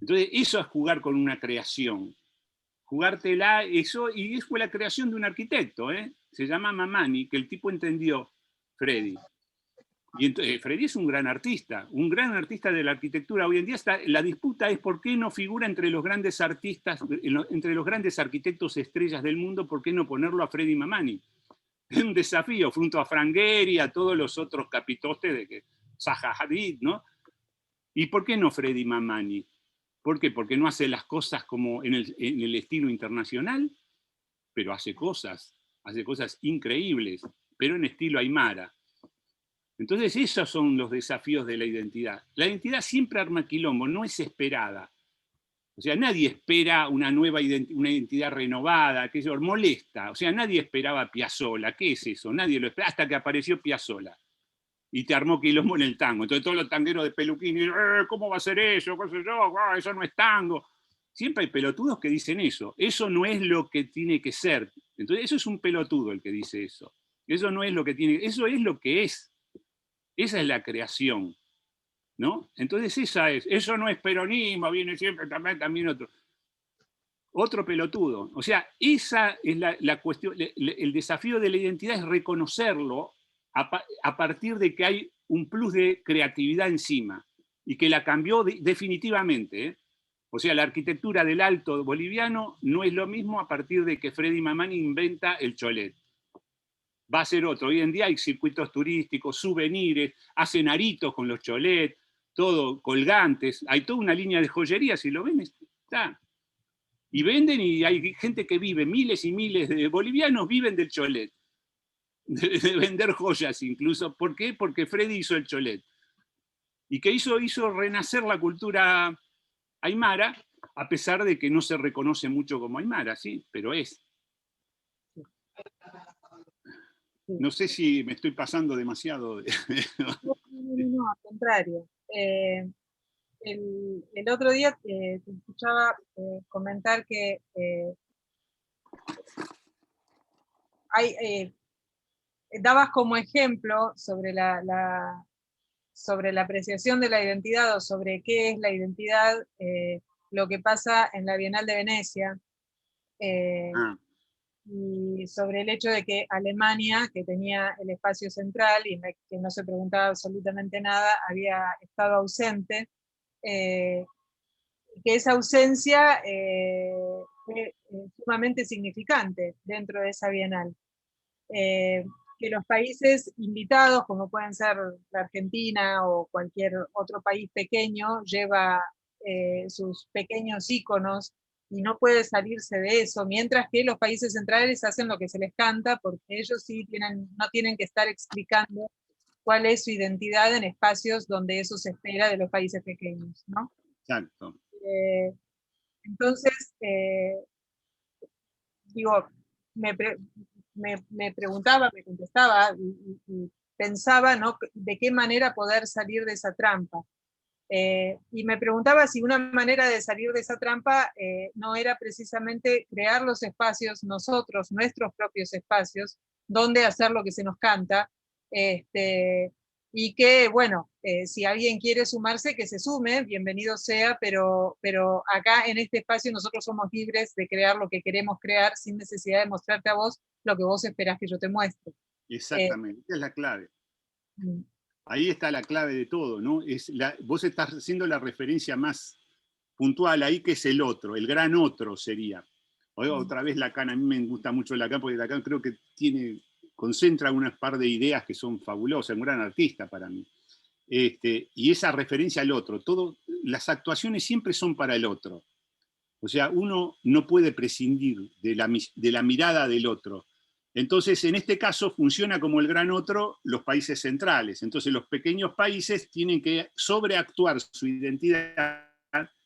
Entonces, eso es jugar con una creación. Jugártela, eso, y fue la creación de un arquitecto, se llama Mamani, que el tipo entendió, Freddy. Y entonces, Freddy es un gran artista de la arquitectura. Hoy en día la disputa es por qué no figura entre los grandes artistas, entre los grandes arquitectos estrellas del mundo, por qué no ponerlo a Freddy Mamani. Es un desafío, junto a Frank Gehry, a todos los otros capitostes de Zaha Hadid, ¿no? ¿Y por qué no Freddy Mamani? ¿Por qué? Porque no hace las cosas como en el estilo internacional, pero hace cosas increíbles, pero en estilo aymara. Entonces esos son los desafíos de la identidad. La identidad siempre arma quilombo, no es esperada. O sea, nadie espera una nueva una identidad renovada, que eso molesta. O sea, nadie esperaba Piazzolla. ¿Qué es eso? Nadie lo esperaba hasta que apareció Piazzolla. Y te armó quilombo en el tango. Entonces todos los tangueros de peluquín, ¿cómo va a ser eso? ¿Qué sé yo? Eso no es tango. siempre hay pelotudos que dicen eso. Eso no es lo que tiene que ser. Entonces, eso es un pelotudo el que dice eso. Eso no es lo que tiene, eso es lo que es. Esa es la creación, ¿no? Entonces eso no es peronismo, viene siempre también otro pelotudo. O sea, esa es la cuestión, el desafío de la identidad es reconocerlo a partir de que hay un plus de creatividad encima, y que la cambió definitivamente, ¿eh? O sea, la arquitectura del Alto boliviano no es lo mismo a partir de que Freddy Mamani inventa el cholet. Va a ser otro. Hoy en día hay circuitos turísticos, souvenirs, hacen aritos con los cholets, todo, colgantes, hay toda una línea de joyería, si lo ven, está. Y venden, y hay gente que vive, miles y miles de bolivianos viven del cholet, de vender joyas incluso. ¿Por qué? Porque Freddy hizo el cholet. Y que hizo renacer la cultura aymara, a pesar de que no se reconoce mucho como aymara, ¿sí? Pero es. No sé si me estoy pasando demasiado. No, al contrario. El otro día te escuchaba comentar que dabas como ejemplo sobre sobre la apreciación de la identidad, o sobre qué es la identidad, lo que pasa en la Bienal de Venecia, y sobre el hecho de que Alemania, que tenía el espacio central y que no se preguntaba absolutamente nada, había estado ausente, que esa ausencia fue sumamente significante dentro de esa Bienal. Que los países invitados, como pueden ser la Argentina o cualquier otro país pequeño, lleva sus pequeños íconos y no puede salirse de eso, mientras que los países centrales hacen lo que se les canta, porque ellos sí no tienen que estar explicando cuál es su identidad en espacios donde eso se espera de los países pequeños, ¿no? Exacto. Entonces, digo, me preguntaba, me contestaba y pensaba, ¿no?, de qué manera poder salir de esa trampa. Y me preguntaba si una manera de salir de esa trampa no era precisamente crear los espacios nosotros, nuestros propios espacios, donde hacer lo que se nos canta, y que, bueno, si alguien quiere sumarse, que se sume, bienvenido sea, pero acá en este espacio nosotros somos libres de crear lo que queremos crear sin necesidad de mostrarte a vos lo que vos esperás que yo te muestre. Exactamente, esa es la clave. Ahí está la clave de todo, ¿no? Vos estás haciendo la referencia más puntual ahí, que es el otro, el gran otro sería. Otra vez Lacan, a mí me gusta mucho Lacan, porque Lacan creo que concentra unas par de ideas que son fabulosas, un gran artista para mí. Y esa referencia al otro, las actuaciones siempre son para el otro. O sea, uno no puede prescindir de la mirada del otro. Entonces, en este caso, funciona como el gran otro los países centrales. Entonces, los pequeños países tienen que sobreactuar su identidad,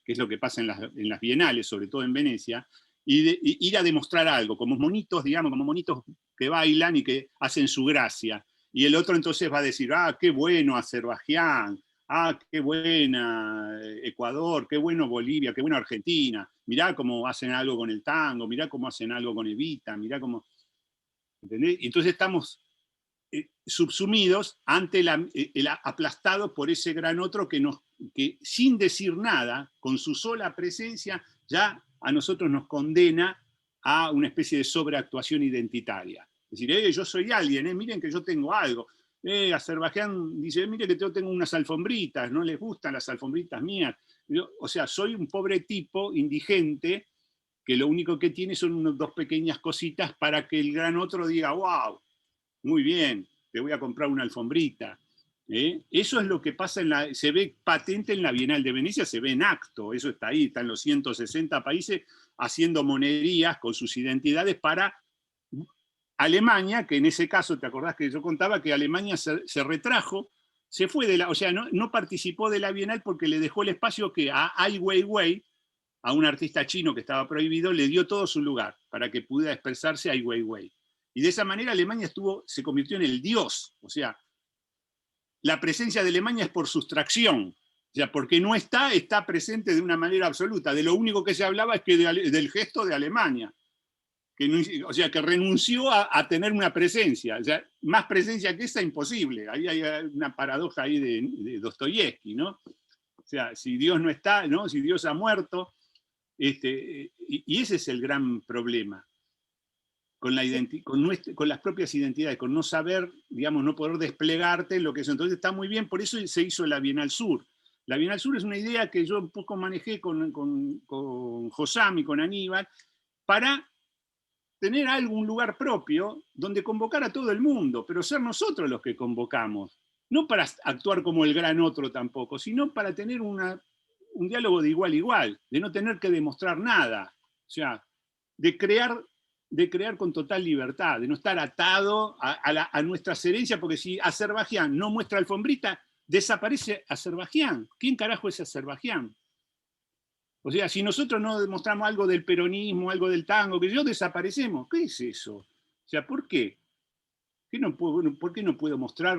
que es lo que pasa en las bienales, sobre todo en Venecia, y ir a demostrar algo, como monitos, digamos, como monitos que bailan y que hacen su gracia. Y el otro entonces va a decir, qué bueno Azerbaiyán, qué buena Ecuador, qué bueno Bolivia, qué bueno Argentina, mirá cómo hacen algo con el tango, mirá cómo hacen algo con Evita, mirá cómo... ¿Entendés? Y entonces estamos subsumidos ante aplastados por ese gran otro que sin decir nada, con su sola presencia, ya a nosotros nos condena a una especie de sobreactuación identitaria. Es decir, yo soy alguien, miren que yo tengo algo. Azerbaiyán dice, miren que yo tengo unas alfombritas, no les gustan las alfombritas mías. O sea, soy un pobre tipo indigente que lo único que tiene son dos pequeñas cositas para que el gran otro diga, wow, muy bien, te voy a comprar una alfombrita. Eso es lo que pasa, se ve patente en la Bienal de Venecia, se ve en acto, eso está ahí, están los 160 países haciendo monerías con sus identidades para Alemania, que en ese caso, ¿te acordás que yo contaba que Alemania se retrajo, se fue o sea, no participó de la Bienal porque le dejó el espacio que a Ai Weiwei, a un artista chino que estaba prohibido, le dio todo su lugar para que pudiera expresarse Ai Weiwei. Y de esa manera Alemania se convirtió en el dios. O sea, la presencia de Alemania es por sustracción. O sea, porque no está presente de una manera absoluta. De lo único que se hablaba es que del gesto de Alemania. O sea, que renunció a tener una presencia. O sea, más presencia que esa, imposible. Ahí hay una paradoja ahí de Dostoyevsky, ¿no? O sea, si Dios no está, ¿no? Si Dios ha muerto. Y ese es el gran problema. Con las propias identidades, con no saber, digamos, no poder desplegarte lo que es. Entonces está muy bien, por eso se hizo la Bienal Sur. La Bienal Sur es una idea que yo un poco manejé con Josam y con Aníbal, para tener algún lugar propio donde convocar a todo el mundo, pero ser nosotros los que convocamos. No para actuar como el gran otro tampoco, sino para tener un diálogo de igual a igual, de no tener que demostrar nada. O sea, de crear con total libertad, de no estar atado a nuestras herencias, porque si Azerbaiyán no muestra alfombrita, desaparece Azerbaiyán. ¿Quién carajo es Azerbaiyán? O sea, si nosotros no demostramos algo del peronismo, algo del tango, que yo desaparecemos, ¿qué es eso? O sea, ¿por qué? ¿Por qué no puedo mostrar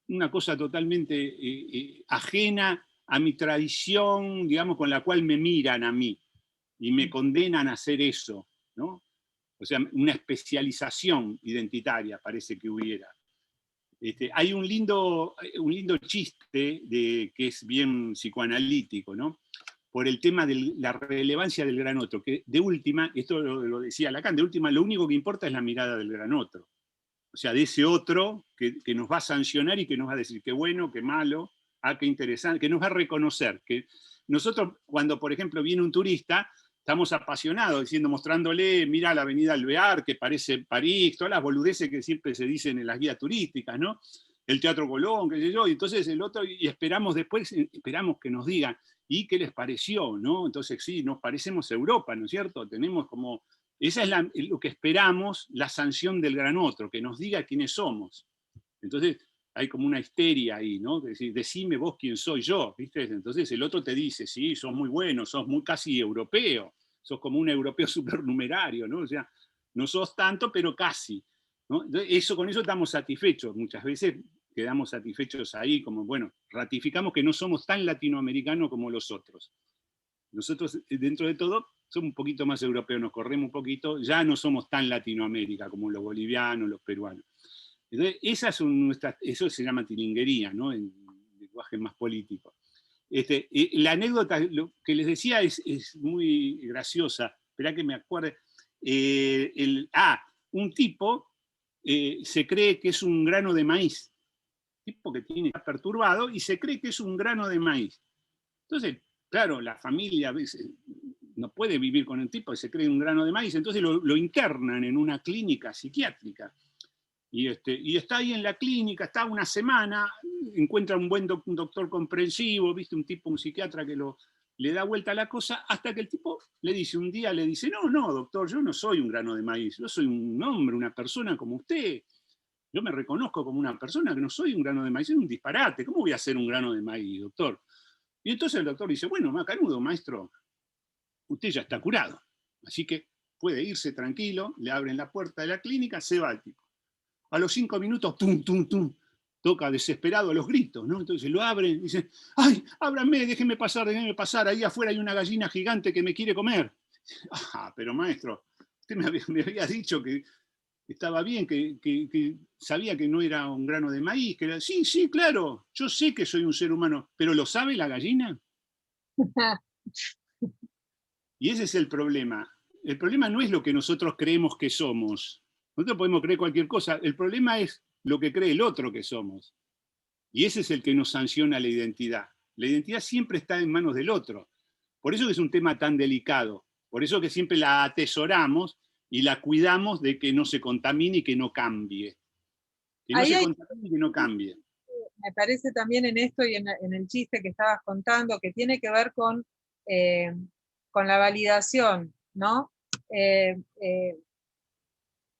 una cosa totalmente ajena a mi tradición, digamos, con la cual me miran a mí y me condenan a hacer eso, ¿no? O sea, una especialización identitaria parece que hubiera. Hay un lindo chiste que es bien psicoanalítico, ¿no? Por el tema de la relevancia del gran otro, que de última, esto lo decía Lacan, de última lo único que importa es la mirada del gran otro. O sea, de ese otro que nos va a sancionar y que nos va a decir qué bueno, qué malo, qué interesante, que nos va a reconocer. Que nosotros, cuando por ejemplo viene un turista, estamos apasionados, mostrándole, mira la avenida Alvear, que parece París, todas las boludeces que siempre se dicen en las guías turísticas, ¿no? El Teatro Colón, qué sé yo, y entonces el otro, y esperamos que nos digan, ¿y qué les pareció? ¿No? Entonces sí, nos parecemos a Europa, ¿no es cierto? Tenemos como, esa es lo que esperamos, la sanción del gran otro, que nos diga quiénes somos. Entonces hay como una histeria ahí, ¿no? Decir, decime vos quién soy yo, ¿viste? Entonces el otro te dice, sí, sos muy bueno, sos muy casi europeo, sos como un europeo supernumerario, ¿no? O sea, no sos tanto, pero casi, ¿no? Entonces, con eso estamos satisfechos. Muchas veces quedamos satisfechos ahí, como, bueno, ratificamos que no somos tan latinoamericanos como los otros. Nosotros, dentro de todo, somos un poquito más europeos, nos corremos un poquito, ya no somos tan Latinoamérica como los bolivianos, los peruanos. Entonces, eso se llama tilinguería, ¿no? En lenguaje más político. La anécdota, lo que les decía es muy graciosa. Esperá que me acuerde. Un tipo se cree que es un grano de maíz. Tipo que está perturbado y se cree que es un grano de maíz. Entonces, claro, la familia a veces no puede vivir con el tipo que se cree un grano de maíz, entonces lo internan en una clínica psiquiátrica. Y está ahí en la clínica, está una semana, encuentra un buen doctor comprensivo, ¿viste? Un psiquiatra que le da vuelta a la cosa, hasta que el tipo un día le dice, no, doctor, yo no soy un grano de maíz, yo soy un hombre, una persona como usted. Yo me reconozco como una persona que no soy un grano de maíz, es un disparate, ¿cómo voy a ser un grano de maíz, doctor? Y entonces el doctor dice, bueno, macanudo, maestro, usted ya está curado, así que puede irse tranquilo, le abren la puerta de la clínica, se va el tipo. A los 5 minutos, tum, tum, tum, toca desesperado a los gritos, ¿no? Entonces lo abren y dicen, ¡ay, ábranme, déjenme pasar, ahí afuera hay una gallina gigante que me quiere comer! Pero maestro, usted me había dicho que estaba bien, que sabía que no era un grano de maíz, que era, sí, claro, yo sé que soy un ser humano, pero ¿lo sabe la gallina? Y ese es el problema. El problema no es lo que nosotros creemos que somos. Nosotros podemos creer cualquier cosa. El problema es lo que cree el otro que somos. Y ese es el que nos sanciona la identidad. La identidad siempre está en manos del otro. Por eso que es un tema tan delicado. Por eso que siempre la atesoramos y la cuidamos de que no se contamine y que no cambie. Que no se contamine y que no cambie. Me parece también en esto y en el chiste que estabas contando, que tiene que ver con la validación, ¿no?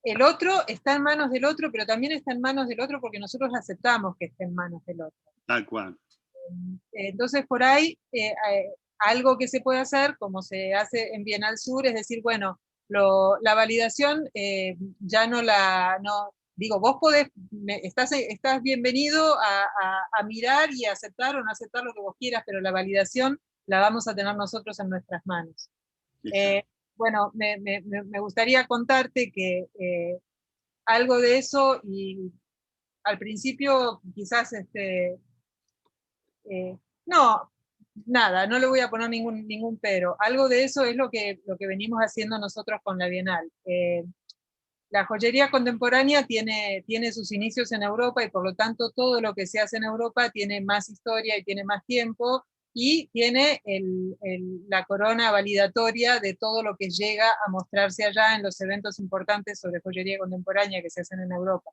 El otro está en manos del otro, pero también está en manos del otro porque nosotros aceptamos que esté en manos del otro. Tal cual. Entonces, por ahí, algo que se puede hacer, como se hace en Bienal Sur, es decir, bueno, la validación ya no digo, vos podés, estás bienvenido a mirar y a aceptar o no aceptar lo que vos quieras, pero la validación la vamos a tener nosotros en nuestras manos. Bueno, me gustaría contarte que algo de eso, y al principio quizás, no, nada, no le voy a poner ningún pero. Algo de eso es lo que venimos haciendo nosotros con la Bienal. La joyería contemporánea tiene sus inicios en Europa y por lo tanto todo lo que se hace en Europa tiene más historia y tiene más tiempo y tiene la corona validatoria de todo lo que llega a mostrarse allá en los eventos importantes sobre joyería contemporánea que se hacen en Europa,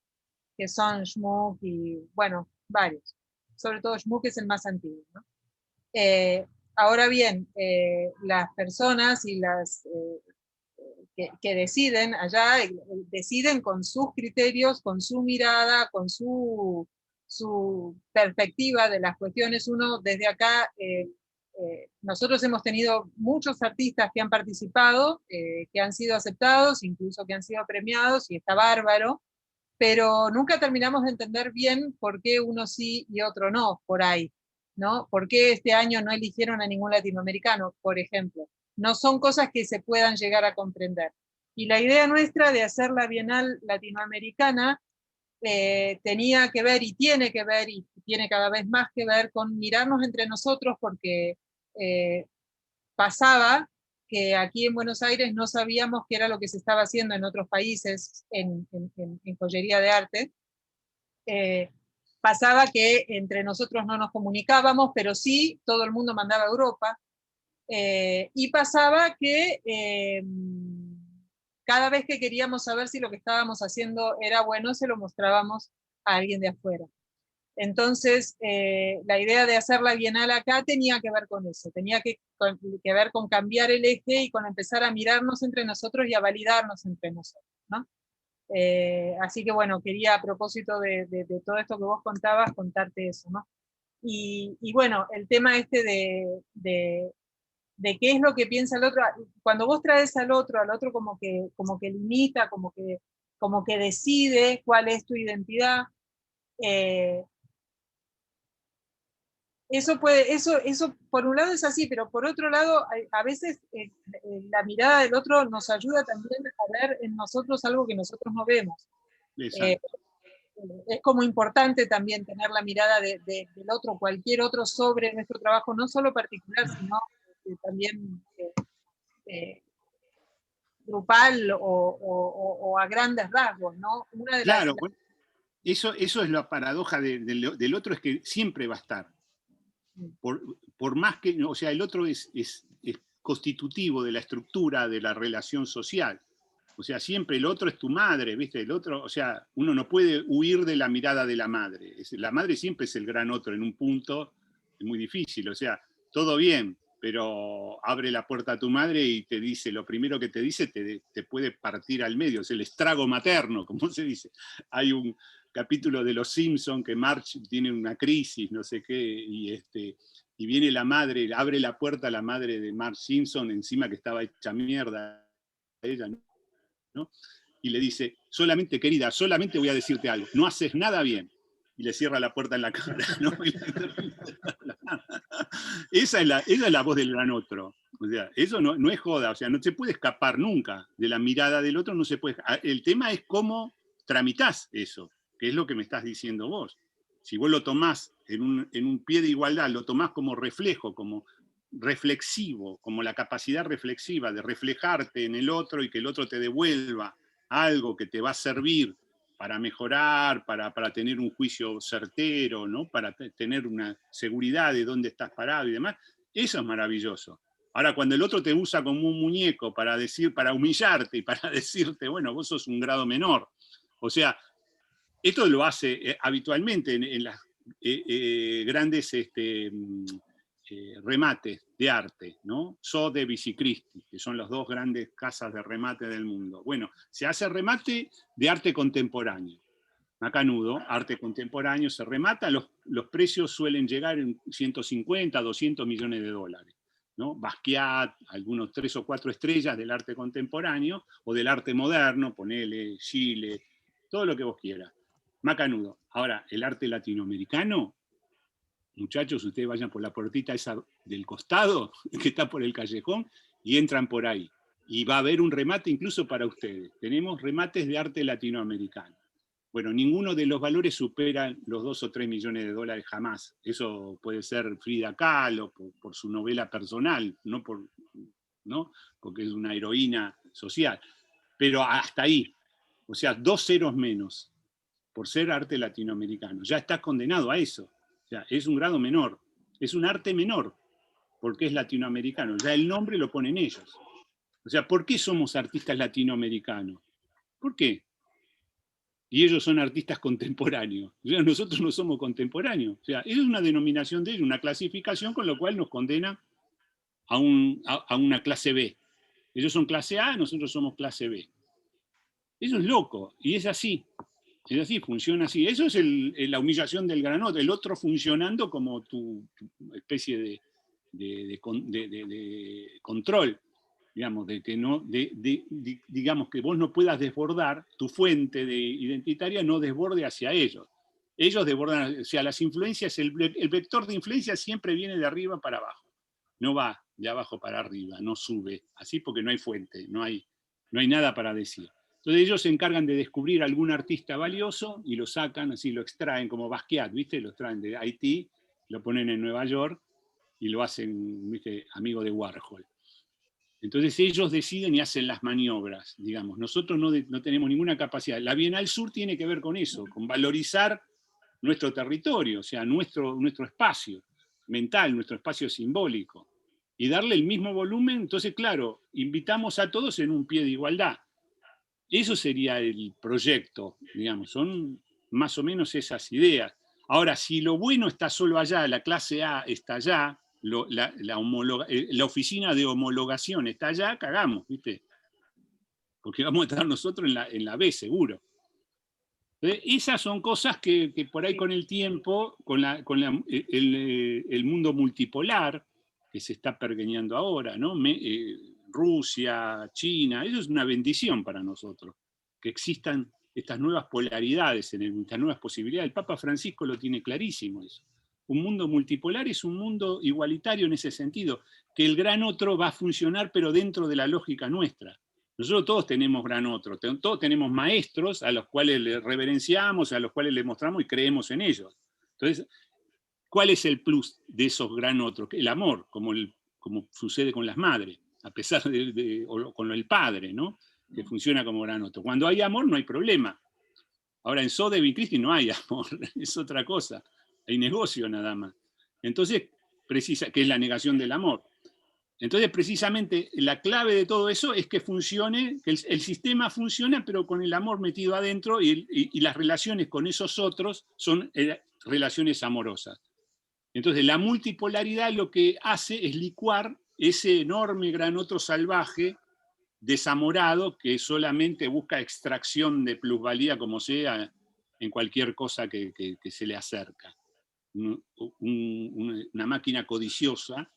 que son Schmuck y, bueno, varios. Sobre todo Schmuck es el más antiguo, ¿no? Ahora bien, las personas y las que deciden allá, deciden con sus criterios, con su mirada, con su perspectiva de las cuestiones. Uno desde acá, nosotros hemos tenido muchos artistas que han participado, que han sido aceptados, incluso que han sido premiados, y está bárbaro, pero nunca terminamos de entender bien por qué uno sí y otro no, por ahí, ¿no? ¿Por qué este año no eligieron a ningún latinoamericano, por ejemplo? No son cosas que se puedan llegar a comprender. Y la idea nuestra de hacer la Bienal Latinoamericana tenía que ver, y tiene que ver, y tiene cada vez más que ver con mirarnos entre nosotros, porque pasaba que aquí en Buenos Aires no sabíamos qué era lo que se estaba haciendo en otros países en joyería de arte. Pasaba que entre nosotros no nos comunicábamos, pero sí todo el mundo mandaba a Europa. Y pasaba que cada vez que queríamos saber si lo que estábamos haciendo era bueno, se lo mostrábamos a alguien de afuera. Entonces, la idea de hacer la Bienal acá tenía que ver con eso, tenía que ver con cambiar el eje y con empezar a mirarnos entre nosotros y a validarnos entre nosotros, ¿no? Así que bueno, quería a propósito de todo esto que vos contabas, contarte eso, ¿no? Y bueno, el tema este de qué es lo que piensa el otro, cuando vos traes al otro como que limita, como que decide cuál es tu identidad, eso por un lado es así, pero por otro lado, a veces la mirada del otro nos ayuda también a ver en nosotros algo que nosotros no vemos. Es como importante también tener la mirada del otro, cualquier otro, sobre nuestro trabajo, no solo particular, sino también grupal o a grandes rasgos, ¿no? Claro, bueno, eso es la paradoja del otro, es que siempre va a estar. Por más que, o sea, el otro es constitutivo de la estructura de la relación social. O sea, siempre el otro es tu madre, ¿viste? El otro, o sea, uno no puede huir de la mirada de la madre. La madre siempre es el gran otro en un punto, es muy difícil, o sea, todo bien, pero abre la puerta a tu madre y te dice, lo primero que te dice te puede partir al medio, es el estrago materno, como se dice. Hay un capítulo de Los Simpson que Marge tiene una crisis, no sé qué, y viene la madre, abre la puerta a la madre de Marge Simpson, encima que estaba hecha mierda ella, ¿no? Y le dice, solamente, querida, solamente voy a decirte algo, no haces nada bien. Y le cierra la puerta en la cara, ¿no? Esa es la voz del gran otro. O sea, eso no es joda, o sea, no se puede escapar nunca de la mirada del otro, no se puede. El tema es cómo tramitás eso, que es lo que me estás diciendo vos. Si vos lo tomás en un pie de igualdad, lo tomás como reflejo, como reflexivo, como la capacidad reflexiva de reflejarte en el otro y que el otro te devuelva algo que te va a servir para mejorar, para tener un juicio certero, ¿no? Para tener una seguridad de dónde estás parado y demás, eso es maravilloso. Ahora, cuando el otro te usa como un muñeco para humillarte y para decirte, bueno, vos sos un grado menor. O sea, esto lo hace habitualmente en las grandes remates de arte, ¿no? Sotheby's y Christie, que son las dos grandes casas de remate del mundo. Bueno, se hace remate de arte contemporáneo. Macanudo, arte contemporáneo, se remata, los precios suelen llegar en 150, 200 millones de dólares. ¿No? Basquiat, algunos 3 o 4 estrellas del arte contemporáneo o del arte moderno, ponele Chile, todo lo que vos quieras. Macanudo. Ahora, el arte latinoamericano, muchachos, ustedes vayan por la puertita esa del costado, que está por el callejón, y entran por ahí. Y va a haber un remate incluso para ustedes. Tenemos remates de arte latinoamericano. Bueno, ninguno de los valores supera los 2 o 3 millones de dólares jamás. Eso puede ser Frida Kahlo por su novela personal, no porque es una heroína social. Pero hasta ahí. O sea, 2 ceros menos por ser arte latinoamericano. Ya está condenado a eso. O sea, es un grado menor. Es un arte menor, porque es latinoamericano. Ya el nombre lo ponen ellos. O sea, ¿por qué somos artistas latinoamericanos? ¿Por qué? Y ellos son artistas contemporáneos. O sea, nosotros no somos contemporáneos. O sea, es una denominación de ellos, una clasificación con lo cual nos condena a una clase B. Ellos son clase A, nosotros somos clase B. Eso es loco, y es así. Es así, funciona así. Eso es la humillación del granote, el otro funcionando como tu especie de control. Digamos, digamos que vos no puedas desbordar, tu fuente identitaria no desborde hacia ellos. Ellos desbordan, o sea, las influencias, el vector de influencia siempre viene de arriba para abajo. No va de abajo para arriba, no sube. Así porque no hay fuente, no hay nada para decir. Entonces ellos se encargan de descubrir algún artista valioso y lo sacan, así lo extraen, como Basquiat, ¿viste? Lo traen de Haití, lo ponen en Nueva York y lo hacen, ¿viste? Amigo de Warhol. Entonces ellos deciden y hacen las maniobras, digamos. Nosotros no tenemos ninguna capacidad. La Bienal Sur tiene que ver con eso, con valorizar nuestro territorio, o sea, nuestro espacio mental, nuestro espacio simbólico, y darle el mismo volumen. Entonces, claro, invitamos a todos en un pie de igualdad. Eso sería el proyecto, digamos, son más o menos esas ideas. Ahora, si lo bueno está solo allá, la clase A está allá, la oficina de homologación está allá, cagamos, ¿viste? Porque vamos a estar nosotros en la B, seguro. Entonces, esas son cosas que por ahí con el tiempo, con el mundo multipolar, que se está pergeñando ahora, ¿no? Rusia, China, eso es una bendición para nosotros, que existan estas nuevas polaridades, estas nuevas posibilidades. El Papa Francisco lo tiene clarísimo eso. Un mundo multipolar es un mundo igualitario en ese sentido, que el gran otro va a funcionar pero dentro de la lógica nuestra. Nosotros todos tenemos gran otro, todos tenemos maestros a los cuales le reverenciamos, a los cuales le mostramos y creemos en ellos. Entonces, ¿cuál es el plus de esos gran otros? El amor, como sucede con las madres, a pesar o con el padre, ¿no? Que funciona como gran otro. Cuando hay amor no hay problema. Ahora en Sotheby's Christie no hay amor, es otra cosa. Hay negocio nada más. Entonces, que es la negación del amor. Entonces, precisamente, la clave de todo eso es que funcione, que el sistema funciona, pero con el amor metido adentro y las relaciones con esos otros son relaciones amorosas. Entonces, la multipolaridad lo que hace es licuar ese enorme gran otro salvaje, desamorado, que solamente busca extracción de plusvalía, como sea, en cualquier cosa que se le acerca. Una máquina codiciosa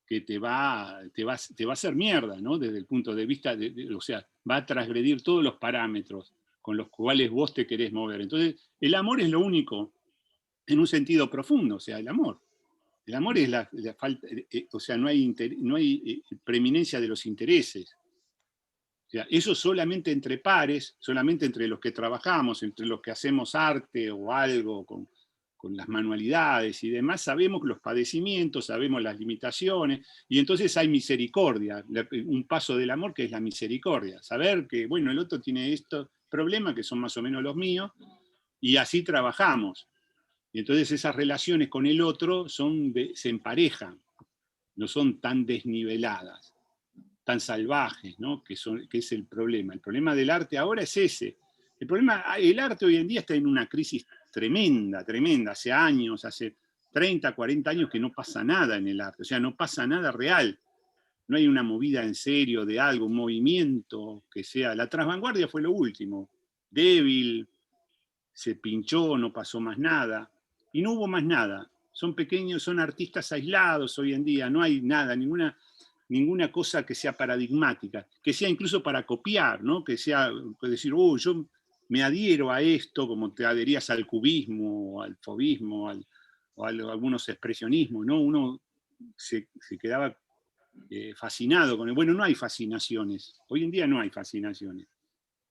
que te va a hacer mierda, ¿no? Desde el punto de vista, o sea, va a transgredir todos los parámetros con los cuales vos te querés mover. Entonces, el amor es lo único, en un sentido profundo, o sea, el amor. El amor es la falta, o sea, no hay preeminencia de los intereses. O sea, eso solamente entre pares, solamente entre los que trabajamos, entre los que hacemos arte o algo con las manualidades y demás, sabemos los padecimientos, sabemos las limitaciones, y entonces hay misericordia, un paso del amor que es la misericordia, saber que, bueno, el otro tiene estos problemas que son más o menos los míos, y así trabajamos. Y entonces esas relaciones con el otro se emparejan, no son tan desniveladas, tan salvajes, ¿no? que es el problema. El problema del arte ahora es ese. El arte hoy en día está en una crisis tremenda, tremenda. Hace años, hace 30, 40 años que no pasa nada en el arte, o sea, no pasa nada real. No hay una movida en serio de algo, un movimiento que sea. La transvanguardia fue lo último, débil, se pinchó, no pasó más nada, y no hubo más nada. Son pequeños, son artistas aislados hoy en día, no hay nada, ninguna cosa que sea paradigmática, que sea incluso para copiar, ¿no? Que sea, decir, yo me adhiero a esto, como te adherías al cubismo, al fauvismo, o a algunos expresionismos, ¿no? Uno se quedaba fascinado con el... Bueno, no hay fascinaciones. Hoy en día no hay fascinaciones.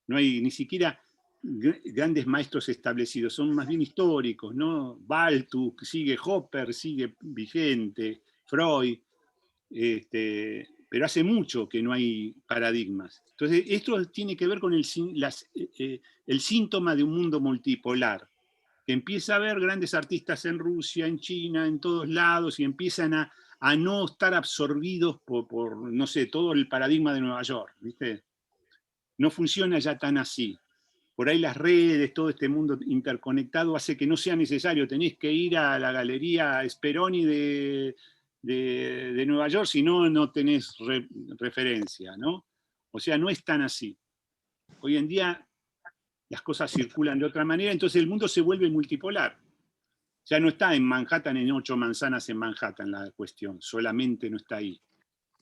No hay ni siquiera grandes maestros establecidos, son más bien históricos, ¿no? Baltus, sigue Hopper, sigue vigente, Freud, pero hace mucho que no hay paradigmas. Entonces, esto tiene que ver con el síntoma de un mundo multipolar, que empieza a haber grandes artistas en Rusia, en China, en todos lados, y empiezan a no estar absorbidos por, no sé, todo el paradigma de Nueva York, ¿viste? No funciona ya tan así. Por ahí las redes, todo este mundo interconectado hace que no sea necesario, tenés que ir a la Galería Speroni de Nueva York, si no, no tenés referencia, ¿no? O sea, no es tan así. Hoy en día las cosas circulan de otra manera, entonces el mundo se vuelve multipolar. Ya no está en Manhattan, en 8 manzanas en Manhattan la cuestión, solamente no está ahí.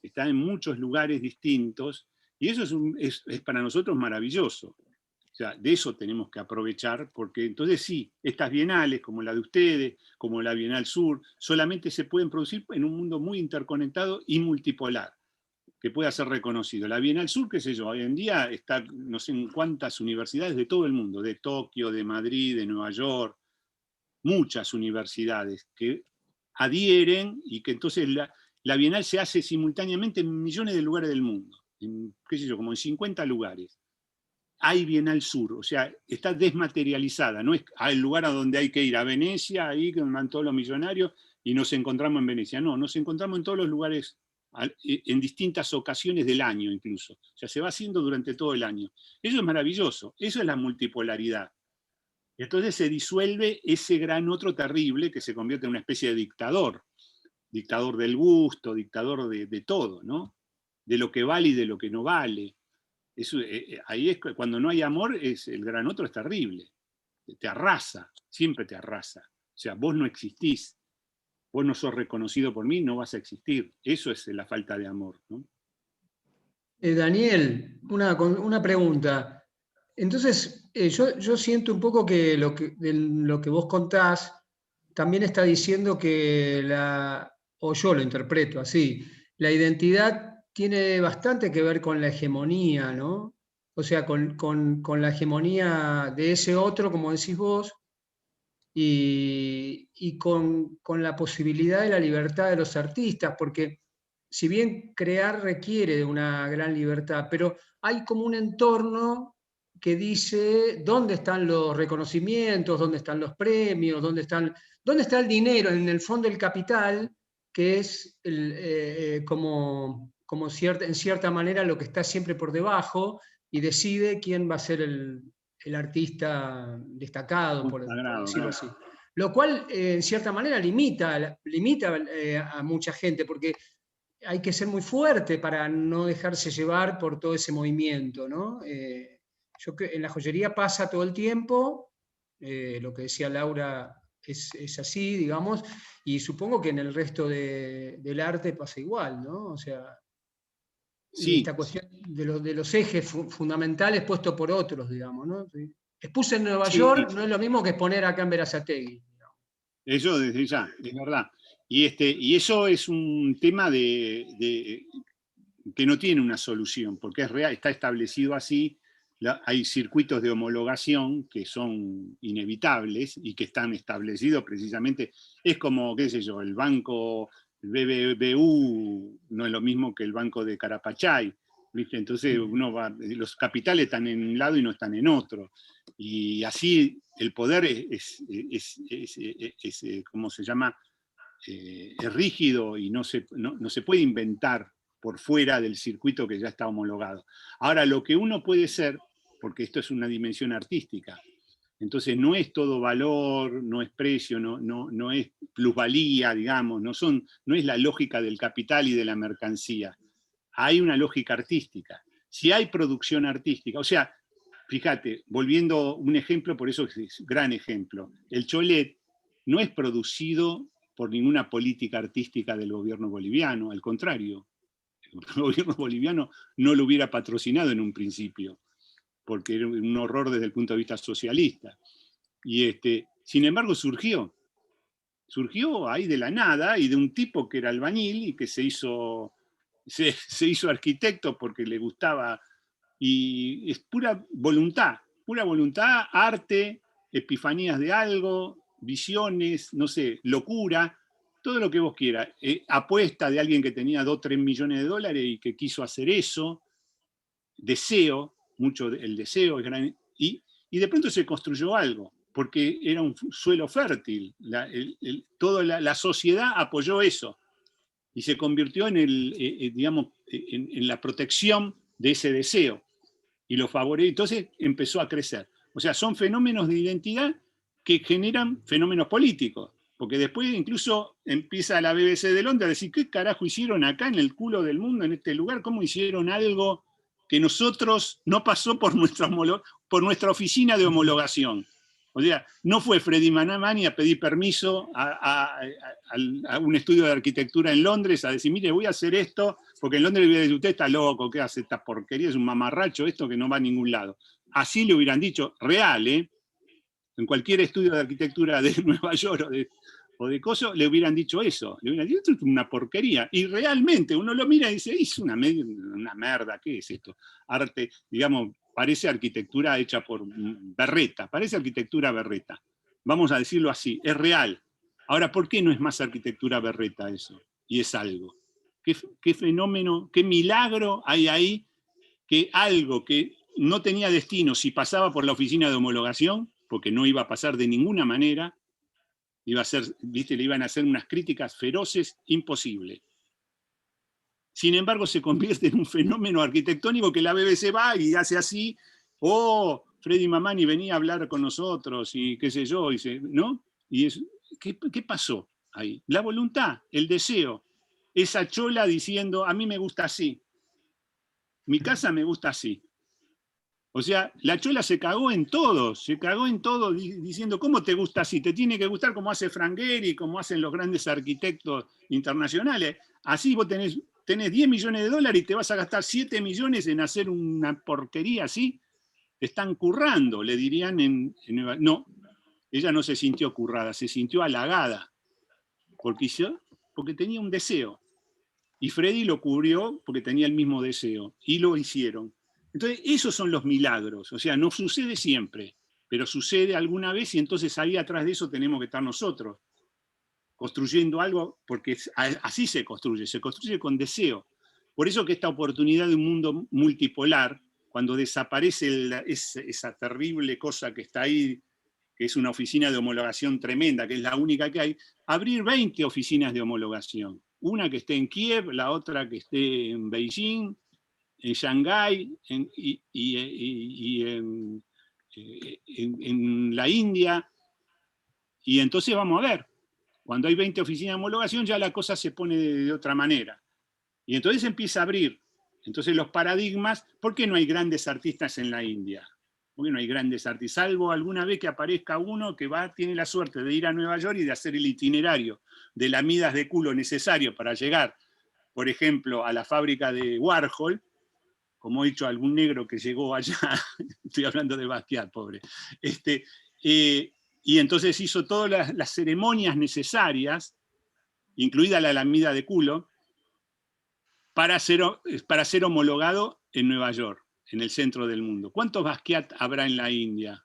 Está en muchos lugares distintos, y eso es para nosotros maravilloso. O sea, de eso tenemos que aprovechar, porque entonces sí, estas bienales, como la de ustedes, como la Bienal Sur, solamente se pueden producir en un mundo muy interconectado y multipolar, que pueda ser reconocido. La Bienal Sur, qué sé yo, hoy en día está no sé en cuántas universidades de todo el mundo, de Tokio, de Madrid, de Nueva York, muchas universidades que adhieren y que entonces la Bienal se hace simultáneamente en millones de lugares del mundo, qué sé yo, como en 50 lugares. Hay Bienal Sur, o sea, está desmaterializada, no es el lugar a donde hay que ir, a Venecia, ahí que van todos los millonarios, y nos encontramos en Venecia. No, nos encontramos en todos los lugares, en distintas ocasiones del año incluso. O sea, se va haciendo durante todo el año. Eso es maravilloso, eso es la multipolaridad. Y entonces se disuelve ese gran otro terrible que se convierte en una especie de dictador del gusto, dictador de todo, ¿no? De lo que vale y de lo que no vale. Eso, ahí es cuando no hay amor, el gran otro es terrible, te arrasa, siempre te arrasa. O sea, vos no existís, vos no sos reconocido por mí, no vas a existir. Eso es la falta de amor, ¿no? Daniel, una pregunta. Entonces, yo siento un poco que lo que vos contás también está diciendo que o yo lo interpreto así, la identidad tiene bastante que ver con la hegemonía, ¿no? O sea, con la hegemonía de ese otro, como decís vos, y con la posibilidad de la libertad de los artistas, porque si bien crear requiere de una gran libertad, pero hay como un entorno que dice dónde están los reconocimientos, dónde están los premios, dónde está el dinero, en el fondo el capital, que es como en cierta manera lo que está siempre por debajo y decide quién va a ser el artista destacado, por decirlo así. Lo cual, en cierta manera, limita a mucha gente, porque hay que ser muy fuerte para no dejarse llevar por todo ese movimiento, ¿no? En la joyería pasa todo el tiempo, lo que decía Laura es así, digamos, y supongo que en el resto del arte pasa igual, ¿no? O sea, sí. Esta cuestión de los ejes fundamentales puestos por otros, digamos, ¿no? Sí. Expuse en Nueva York no es lo mismo que exponer acá en Berazategui. Eso desde ya, es verdad. Y eso es un tema que no tiene una solución, porque es real, está establecido así. Hay circuitos de homologación que son inevitables y que están establecidos precisamente. Es como, qué sé yo, el banco BBVU no es lo mismo que el banco de Carapachay, ¿viste? Entonces los capitales están en un lado y no están en otro. Y así el poder es ¿cómo se llama? Es rígido y no se puede inventar por fuera del circuito que ya está homologado. Ahora, lo que uno puede ser, porque esto es una dimensión artística, entonces no es todo valor, no es precio, no es plusvalía, digamos, no es la lógica del capital y de la mercancía. Hay una lógica artística. Si hay producción artística, o sea, fíjate, volviendo un ejemplo, por eso es un gran ejemplo, el Cholet no es producido por ninguna política artística del gobierno boliviano, al contrario, el gobierno boliviano no lo hubiera patrocinado en un principio. porque era un horror desde el punto de vista socialista. Y sin embargo surgió ahí de la nada, y de un tipo que era albañil y que se hizo arquitecto porque le gustaba, y es pura voluntad, arte, epifanías de algo, visiones, no sé, locura, todo lo que vos quieras. Apuesta de alguien que tenía 2 o 3 millones de dólares y que quiso hacer eso, deseo, mucho el deseo es gran, y de pronto se construyó algo, porque era un suelo fértil, toda la sociedad apoyó eso, y se convirtió en en la protección de ese deseo, y lo favoreció, entonces empezó a crecer. O sea, son fenómenos de identidad que generan fenómenos políticos, porque después incluso empieza la BBC de Londres a decir, ¿qué carajo hicieron acá en el culo del mundo, en este lugar? ¿Cómo hicieron algo que nosotros no pasó por nuestra oficina de homologación? O sea, no fue Freddy Manamani a pedir permiso a un estudio de arquitectura en Londres a decir, mire, voy a hacer esto, porque en Londres le hubiera dicho, usted está loco, ¿qué hace esta porquería? Es un mamarracho esto que no va a ningún lado. Así le hubieran dicho, real, en cualquier estudio de arquitectura de Nueva York o de Coso, le hubieran dicho eso. Le hubieran dicho, esto es una porquería. Y realmente uno lo mira y dice, es una merda, ¿qué es esto? Arte, digamos, parece arquitectura hecha por berreta, parece arquitectura berreta. Vamos a decirlo así, es real. Ahora, ¿por qué no es más arquitectura berreta eso? Y es algo. ¿Qué fenómeno, qué milagro hay ahí que algo que no tenía destino si pasaba por la oficina de homologación, porque no iba a pasar de ninguna manera, iba a ser, ¿viste? Le iban a hacer unas críticas feroces, imposible. Sin embargo, se convierte en un fenómeno arquitectónico que la BBC va y hace así, Freddy Mamani venía a hablar con nosotros y qué sé yo, ¿no? Y ¿qué pasó ahí? La voluntad, el deseo, esa chola diciendo, a mí me gusta así, mi casa me gusta así. O sea, la chola se cagó en todo diciendo, ¿cómo te gusta así? Te tiene que gustar como hace Frank Gehry, como hacen los grandes arquitectos internacionales. Así vos tenés 10 millones de dólares y te vas a gastar 7 millones en hacer una porquería así. Te están currando, le dirían en Nueva York. No, ella no se sintió currada, se sintió halagada. Porque tenía un deseo. Y Freddy lo cubrió porque tenía el mismo deseo. Y lo hicieron. Entonces, esos son los milagros. O sea, no sucede siempre, pero sucede alguna vez y entonces ahí atrás de eso tenemos que estar nosotros, construyendo algo, porque así se construye con deseo. Por eso que esta oportunidad de un mundo multipolar, cuando desaparece esa terrible cosa que está ahí, que es una oficina de homologación tremenda, que es la única que hay, abrir 20 oficinas de homologación. Una que esté en Kiev, la otra que esté en Beijing, en Shanghái y en la India. Y entonces vamos a ver, cuando hay 20 oficinas de homologación ya la cosa se pone de otra manera. Y entonces empieza a abrir. Entonces los paradigmas, ¿por qué no hay grandes artistas en la India? ¿Por qué no hay grandes artistas? Salvo alguna vez que aparezca uno que tiene la suerte de ir a Nueva York y de hacer el itinerario de lamidas de culo necesario para llegar, por ejemplo, a la fábrica de Warhol, como ha dicho algún negro que llegó allá, estoy hablando de Basquiat, pobre, y entonces hizo todas las ceremonias necesarias, incluida la lamida de culo, para ser homologado en Nueva York, en el centro del mundo. ¿Cuántos Basquiat habrá en la India?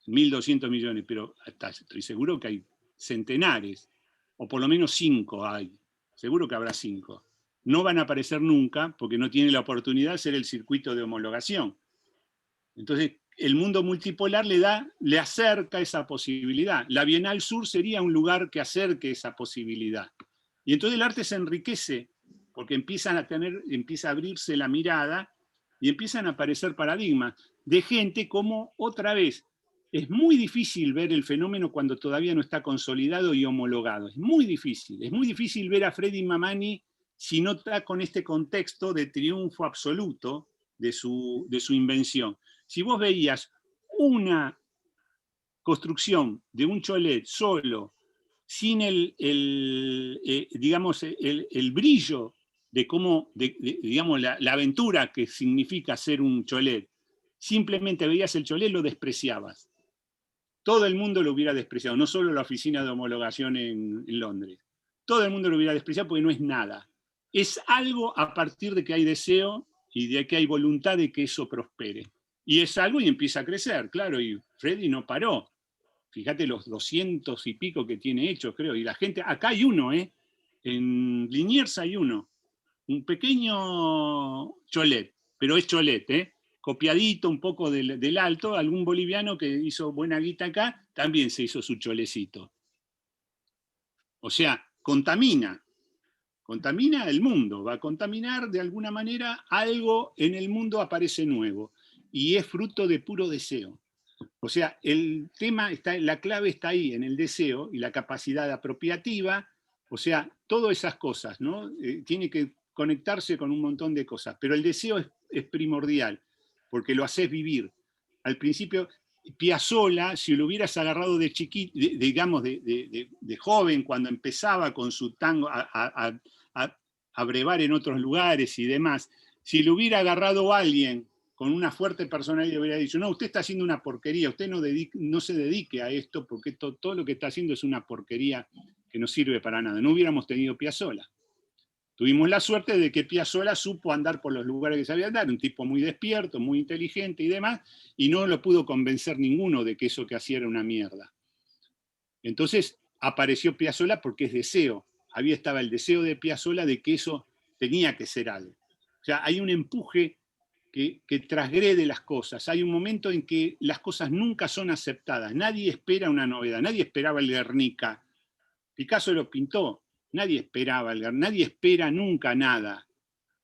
1.200 millones, pero estoy seguro que hay centenares, o por lo menos 5 hay, seguro que habrá 5. No van a aparecer nunca porque no tienen la oportunidad de hacer el circuito de homologación. Entonces, el mundo multipolar le acerca esa posibilidad. La Bienal Sur sería un lugar que acerque esa posibilidad. Y entonces el arte se enriquece porque empieza a abrirse la mirada y empiezan a aparecer paradigmas de gente como, otra vez, es muy difícil ver el fenómeno cuando todavía no está consolidado y homologado. Es muy difícil ver a Freddy Mamani si no está con este contexto de triunfo absoluto de su invención. Si vos veías una construcción de un cholet solo, sin el brillo de cómo, digamos, la aventura que significa ser un cholet, simplemente veías el Cholet, lo despreciabas. Todo el mundo lo hubiera despreciado, no solo la oficina de homologación en Londres. Todo el mundo lo hubiera despreciado porque no es nada. Es algo a partir de que hay deseo y de que hay voluntad de que eso prospere. Y es algo y empieza a crecer, claro, y Freddy no paró. Fíjate los 200 y pico que tiene hechos, creo. Y la gente, acá hay uno, en Liniers hay uno. Un pequeño cholet, pero es cholet, copiadito un poco del alto. Algún boliviano que hizo buena guita acá, también se hizo su cholecito. O sea, contamina el mundo, va a contaminar de alguna manera, algo en el mundo aparece nuevo. Y es fruto de puro deseo. O sea, el tema está, la clave está ahí, en el deseo y la capacidad apropiativa, o sea, todas esas cosas, ¿no? Tiene que conectarse con un montón de cosas, pero el deseo es primordial, porque lo haces vivir. Al principio, Piazzolla, si lo hubieras agarrado de chiquito, digamos, de joven, cuando empezaba con su tango a brevar en otros lugares y demás, si lo hubiera agarrado alguien con una fuerte personalidad, hubiera dicho, no, usted está haciendo una porquería, usted no se dedique a esto, porque todo lo que está haciendo es una porquería que no sirve para nada. No hubiéramos tenido Piazzolla. Tuvimos la suerte de que Piazzolla supo andar por los lugares que sabía andar, un tipo muy despierto, muy inteligente y demás, y no lo pudo convencer ninguno de que eso que hacía era una mierda. Entonces apareció Piazzolla porque es deseo. Ahí estaba el deseo de Piazzolla de que eso tenía que ser algo. O sea, hay un empuje que transgrede las cosas. Hay un momento en que las cosas nunca son aceptadas. Nadie espera una novedad. Nadie esperaba el Guernica. Picasso lo pintó. Nadie esperaba el Guernica. Nadie espera nunca nada.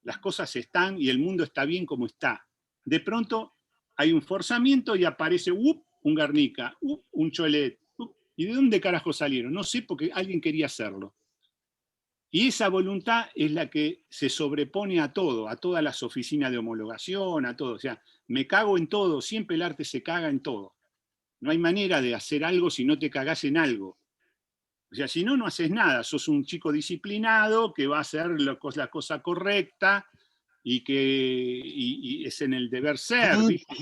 Las cosas están y el mundo está bien como está. De pronto hay un forzamiento y aparece un Guernica, un Cholet. ¿Y de dónde carajo salieron? No sé, porque alguien quería hacerlo. Y esa voluntad es la que se sobrepone a todo, a todas las oficinas de homologación, a todo. O sea, me cago en todo, siempre el arte se caga en todo. No hay manera de hacer algo si no te cagás en algo. O sea, si no, no haces nada. Sos un chico disciplinado que va a hacer la cosa correcta y que es en el deber ser, ¿viste?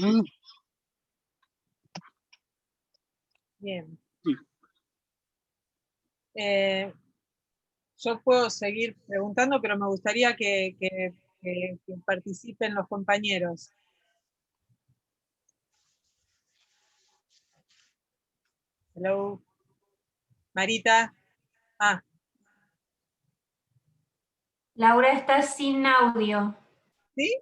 Bien. Sí. Yo puedo seguir preguntando, pero me gustaría que participen los compañeros. Hello. Marita. Ah. Laura está sin audio. ¿Sí?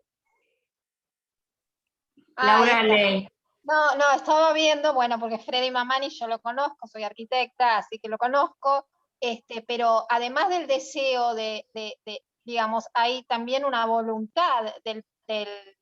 Laura Ley. No, estaba viendo, bueno, porque Freddy Mamani yo lo conozco, soy arquitecta, así que lo conozco, pero además del deseo digamos, hay también una voluntad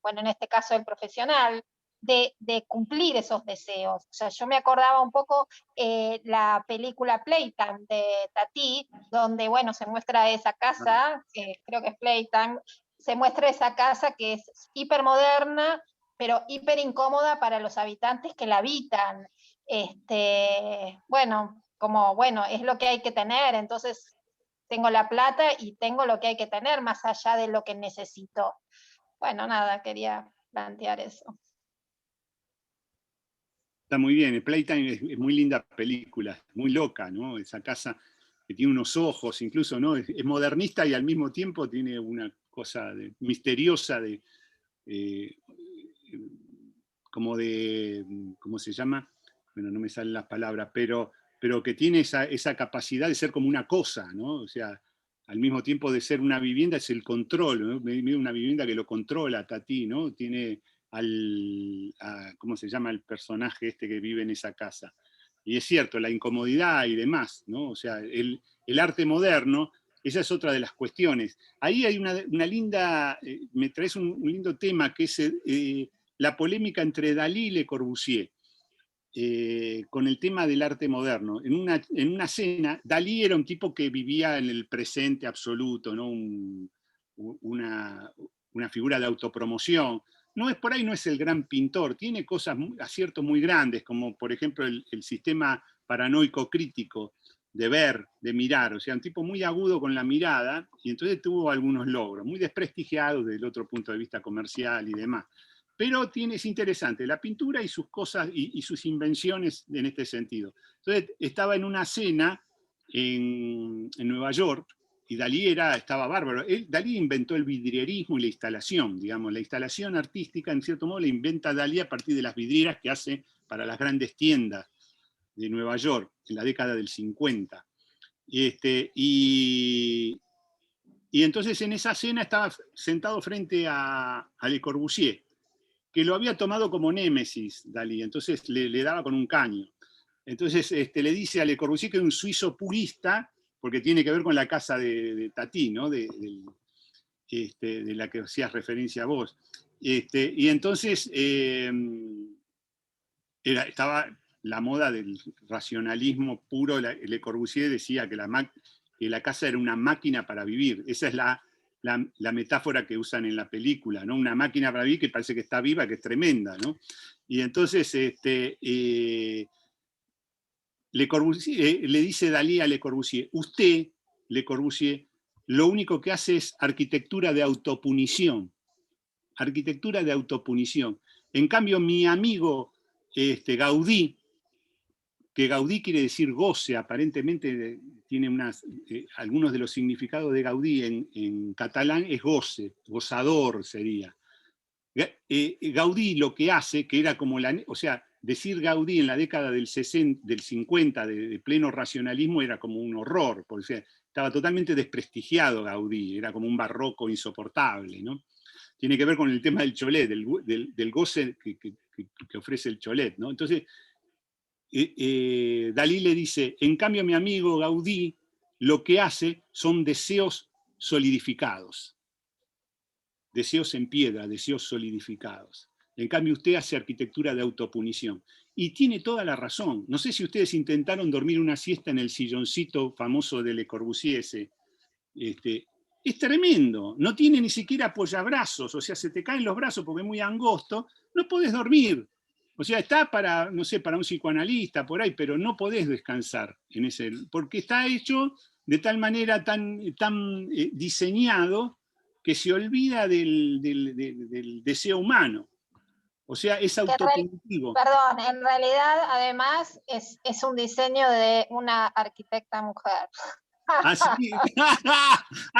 bueno, en este caso del profesional, de cumplir esos deseos. O sea, yo me acordaba un poco la película Playtime de Tati, donde, bueno, se muestra esa casa, creo que es Playtime, se muestra esa casa que es hipermoderna, pero hiper incómoda para los habitantes que la habitan. Bueno, es lo que hay que tener, entonces tengo la plata y tengo lo que hay que tener, más allá de lo que necesito. Bueno, nada, quería plantear eso. Está muy bien, Playtime es muy linda película, muy loca, ¿no? Esa casa que tiene unos ojos, incluso, ¿no? Es modernista y al mismo tiempo tiene una cosa misteriosa como de, ¿cómo se llama? Bueno, no me salen las palabras, pero que tiene esa capacidad de ser como una cosa, ¿no? O sea, al mismo tiempo de ser una vivienda es el control, ¿no? Una vivienda que lo controla, Tati, ¿no? Tiene ¿cómo se llama el personaje este que vive en esa casa? Y es cierto, la incomodidad y demás, ¿no? O sea, el arte moderno, esa es otra de las cuestiones. Ahí hay una linda, me traes un lindo tema que es la polémica entre Dalí y Le Corbusier, con el tema del arte moderno. En una cena, Dalí era un tipo que vivía en el presente absoluto, ¿no? Una figura de autopromoción. Por ahí no es el gran pintor, tiene aciertos muy grandes, como por ejemplo el sistema paranoico crítico de ver, de mirar, o sea, un tipo muy agudo con la mirada, y entonces tuvo algunos logros, muy desprestigiados desde el otro punto de vista comercial y demás. pero es interesante, la pintura y sus cosas y sus invenciones en este sentido. Entonces estaba en una cena en Nueva York, y Dalí estaba bárbaro. Dalí inventó el vidrierismo y la instalación, digamos, la instalación artística, en cierto modo, la inventa Dalí a partir de las vidrieras que hace para las grandes tiendas de Nueva York, en la década del 50. Y entonces en esa cena estaba sentado frente a Le Corbusier, que lo había tomado como némesis Dalí, entonces le daba con un caño. Entonces le dice a Le Corbusier que es un suizo purista, porque tiene que ver con la casa de Tati, ¿no? de la que hacías referencia a vos. Y entonces estaba la moda del racionalismo puro. Le Corbusier decía que la casa era una máquina para vivir. Esa es la metáfora que usan en la película, ¿no? Una máquina para vivir que parece que está viva, que es tremenda, ¿no? Y entonces Le Corbusier, le dice Dalí a Le Corbusier: usted, Le Corbusier, lo único que hace es arquitectura de autopunición. Arquitectura de autopunición. En cambio, mi amigo Gaudí, que Gaudí quiere decir goce, aparentemente tiene algunos de los significados de Gaudí en catalán es goce, gozador sería. Gaudí lo que hace, que era como o sea, decir Gaudí en la década del 50 de pleno racionalismo era como un horror, porque estaba totalmente desprestigiado Gaudí, era como un barroco insoportable, ¿no? Tiene que ver con el tema del cholet, del goce que ofrece el cholet, ¿no? Entonces, Dalí le dice: en cambio mi amigo Gaudí lo que hace son deseos solidificados, deseos en piedra, deseos solidificados. En cambio usted hace arquitectura de autopunición. Y tiene toda la razón. No sé si ustedes intentaron dormir una siesta en el silloncito famoso de Le Corbusier ese. Es tremendo, no tiene ni siquiera apoyabrazos, o sea, se te caen los brazos porque es muy angosto, no podés dormir. O sea, está para, no sé, para un psicoanalista por ahí, pero no podés descansar en ese, porque está hecho de tal manera, tan diseñado, que se olvida del deseo humano. O sea, es autopunitivo. Perdón, en realidad, además, es un diseño de una arquitecta mujer. Ah, sí.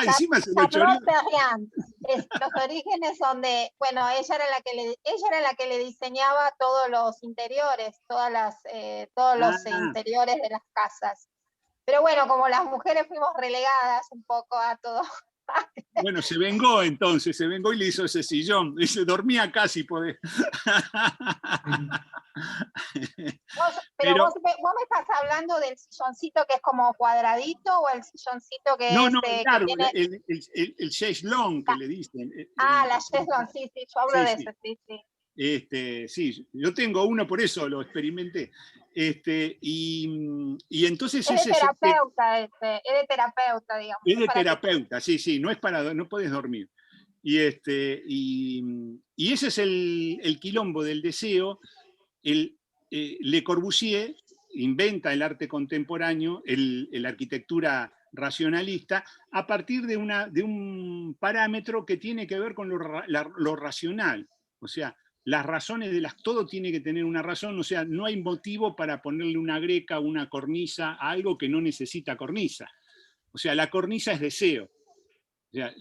Encima se lo choró. Los orígenes son de, bueno, ella era la que le diseñaba todos los interiores, todos los interiores de las casas. Pero bueno, como las mujeres fuimos relegadas un poco a todo. Bueno, se vengó entonces, y le hizo ese sillón. Dice: dormía acá si podés. Pero vos me estás hablando del silloncito que es como cuadradito, o el silloncito que no, es claro, que tiene... el chaise longue que le dicen. La chaise longue, sí, yo hablo de eso, sí. Sí, yo tengo uno, por eso lo experimenté. Y entonces es de terapeuta, es de terapeuta, digamos. Es de terapeuta, sí, no podés dormir. Y ese es el quilombo del deseo. Le Corbusier inventa el arte contemporáneo, la arquitectura racionalista, a partir de un parámetro que tiene que ver con lo racional. O sea, las razones todo tiene que tener una razón, o sea, no hay motivo para ponerle una greca, una cornisa a algo que no necesita cornisa. O sea, la cornisa es deseo. O sea,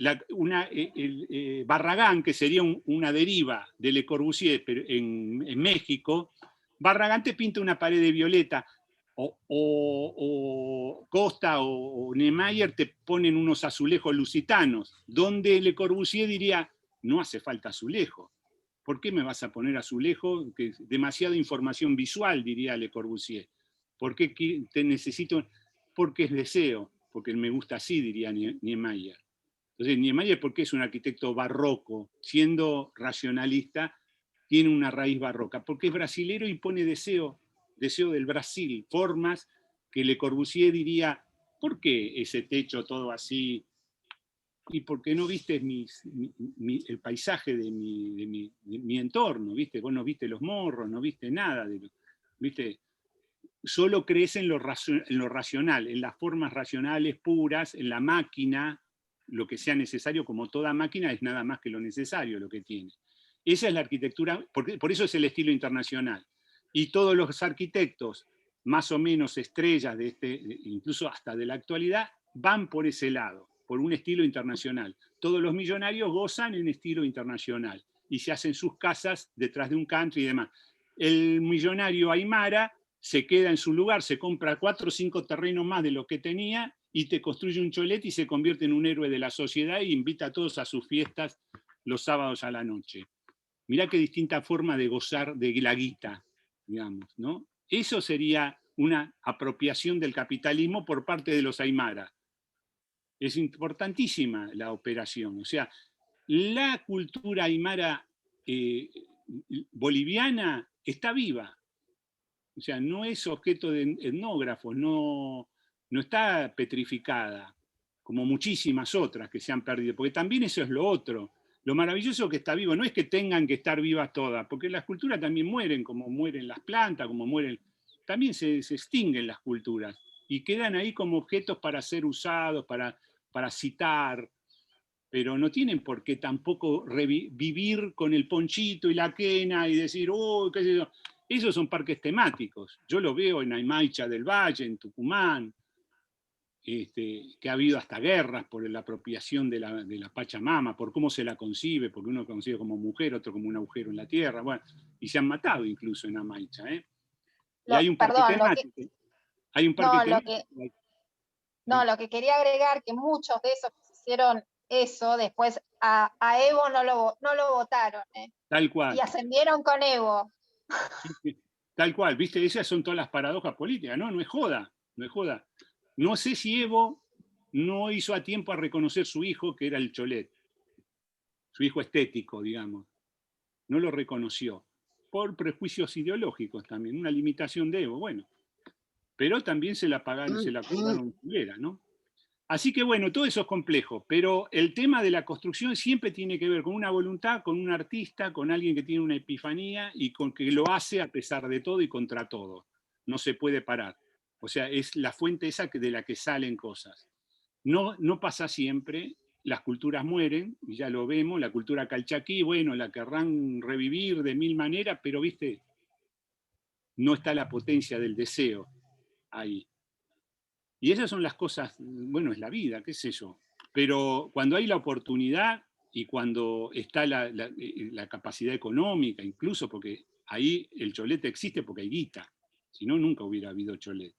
Barragán, que sería una deriva de Le Corbusier pero en México, Barragán te pinta una pared de violeta, o Costa o Niemeyer te ponen unos azulejos lusitanos, donde Le Corbusier diría: no hace falta azulejo. ¿Por qué me vas a poner azulejo? Que es demasiada información visual, diría Le Corbusier. ¿Por qué te necesito? Porque es deseo, porque me gusta así, diría Niemeyer. Entonces, Niemeyer, ¿por qué es un arquitecto barroco? Siendo racionalista, tiene una raíz barroca. Porque es brasilero y pone deseo del Brasil, formas que Le Corbusier diría: ¿por qué ese techo todo así? Y porque no viste el paisaje de mi entorno, ¿viste? Vos no viste los morros, no viste nada, ¿viste? Solo crees en lo racional, en las formas racionales puras, en la máquina, lo que sea necesario, como toda máquina es nada más que lo necesario lo que tiene. Esa es la arquitectura, por eso es el estilo internacional. Y todos los arquitectos, más o menos estrellas, incluso hasta de la actualidad, van por ese lado, por un estilo internacional. Todos los millonarios gozan en estilo internacional y se hacen sus casas detrás de un country y demás. El millonario aymara se queda en su lugar, se compra 4 o 5 terrenos más de lo que tenía y te construye un cholet y se convierte en un héroe de la sociedad e invita a todos a sus fiestas los sábados a la noche. Mirá qué distinta forma de gozar de la guita, digamos, ¿no? Eso sería una apropiación del capitalismo por parte de los aymara. Es importantísima la operación. O sea, la cultura aymara boliviana está viva. O sea, no es objeto de etnógrafos, no está petrificada, como muchísimas otras que se han perdido, porque también eso es lo otro. Lo maravilloso que está vivo no es que tengan que estar vivas todas, porque las culturas también mueren, como mueren las plantas, como mueren, también se extinguen las culturas y quedan ahí como objetos para ser usados, para citar, pero no tienen por qué tampoco vivir con el ponchito y la quena y decir, oh, qué sé yo. Esos son parques temáticos. Yo lo veo en Aymaicha del Valle, en Tucumán, que ha habido hasta guerras por la apropiación de la Pachamama, por cómo se la concibe, porque uno concibe como mujer, otro como un agujero en la tierra, bueno, y se han matado incluso en Aymaicha. Y hay un parque temático. Hay un parque temático. Lo que quería agregar, que muchos de esos que hicieron eso, después a Evo no lo votaron. Tal cual. Y ascendieron con Evo. Tal cual, viste, esas son todas las paradojas políticas, ¿no? No es joda, no es joda. No sé si Evo no hizo a tiempo a reconocer su hijo, que era el cholet, su hijo estético, digamos. No lo reconoció, por prejuicios ideológicos también, una limitación de Evo, bueno. Pero también se la pagaron fulera, ¿no? Así que bueno, todo eso es complejo, pero el tema de la construcción siempre tiene que ver con una voluntad, con un artista, con alguien que tiene una epifanía y con que lo hace a pesar de todo y contra todo. No se puede parar. O sea, es la fuente esa de la que salen cosas. No pasa siempre, las culturas mueren, y ya lo vemos, la cultura calchaquí, bueno, la querrán revivir de 1000 maneras, pero viste, no está la potencia del deseo ahí. Y esas son las cosas, bueno, es la vida, qué sé yo. Pero cuando hay la oportunidad y cuando está la capacidad económica, incluso porque ahí el cholet existe porque hay guita, si no, nunca hubiera habido cholet.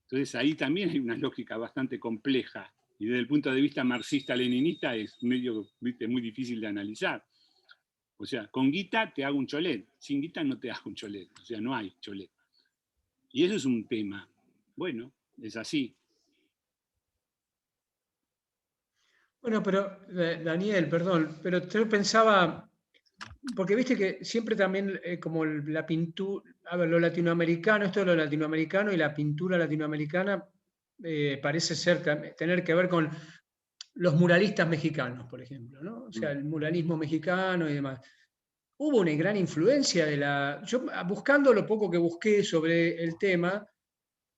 Entonces ahí también hay una lógica bastante compleja y desde el punto de vista marxista-leninista es medio, ¿viste?, muy difícil de analizar. O sea, con guita te hago un cholet, sin guita no te hago un cholet, o sea, no hay cholet. Y eso es un tema. Bueno, es así. Bueno, pero Daniel, perdón, pero yo pensaba, porque viste que siempre también como la pintura, a ver, lo latinoamericano, esto de lo latinoamericano y la pintura latinoamericana parece tener que ver con los muralistas mexicanos, por ejemplo, ¿no? O sea, el muralismo mexicano y demás. Hubo una gran influencia yo buscando lo poco que busqué sobre el tema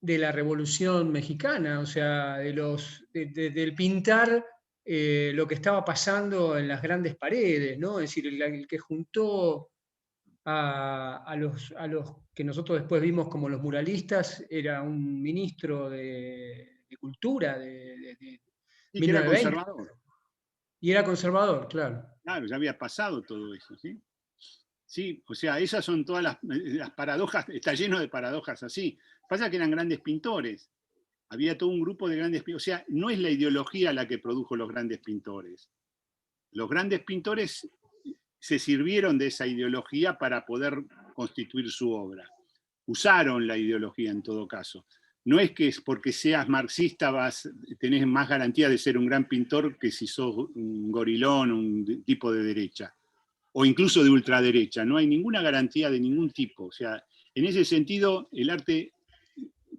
de la Revolución Mexicana, o sea, del pintar lo que estaba pasando en las grandes paredes, ¿no? Es decir, el que juntó a los que nosotros después vimos como los muralistas era un ministro de Cultura de Sí, que era conservador. Y era conservador, claro. Claro, ya había pasado todo eso, ¿sí? Sí, o sea, esas son todas las paradojas, está lleno de paradojas así. Pasa que eran grandes pintores, había todo un grupo de grandes pintores, o sea, no es la ideología la que produjo los grandes pintores. Los grandes pintores se sirvieron de esa ideología para poder constituir su obra. Usaron la ideología en todo caso. No es que porque seas marxista tenés más garantía de ser un gran pintor que si sos un gorilón, un tipo de derecha, o incluso de ultraderecha. No hay ninguna garantía de ningún tipo. O sea, en ese sentido, el arte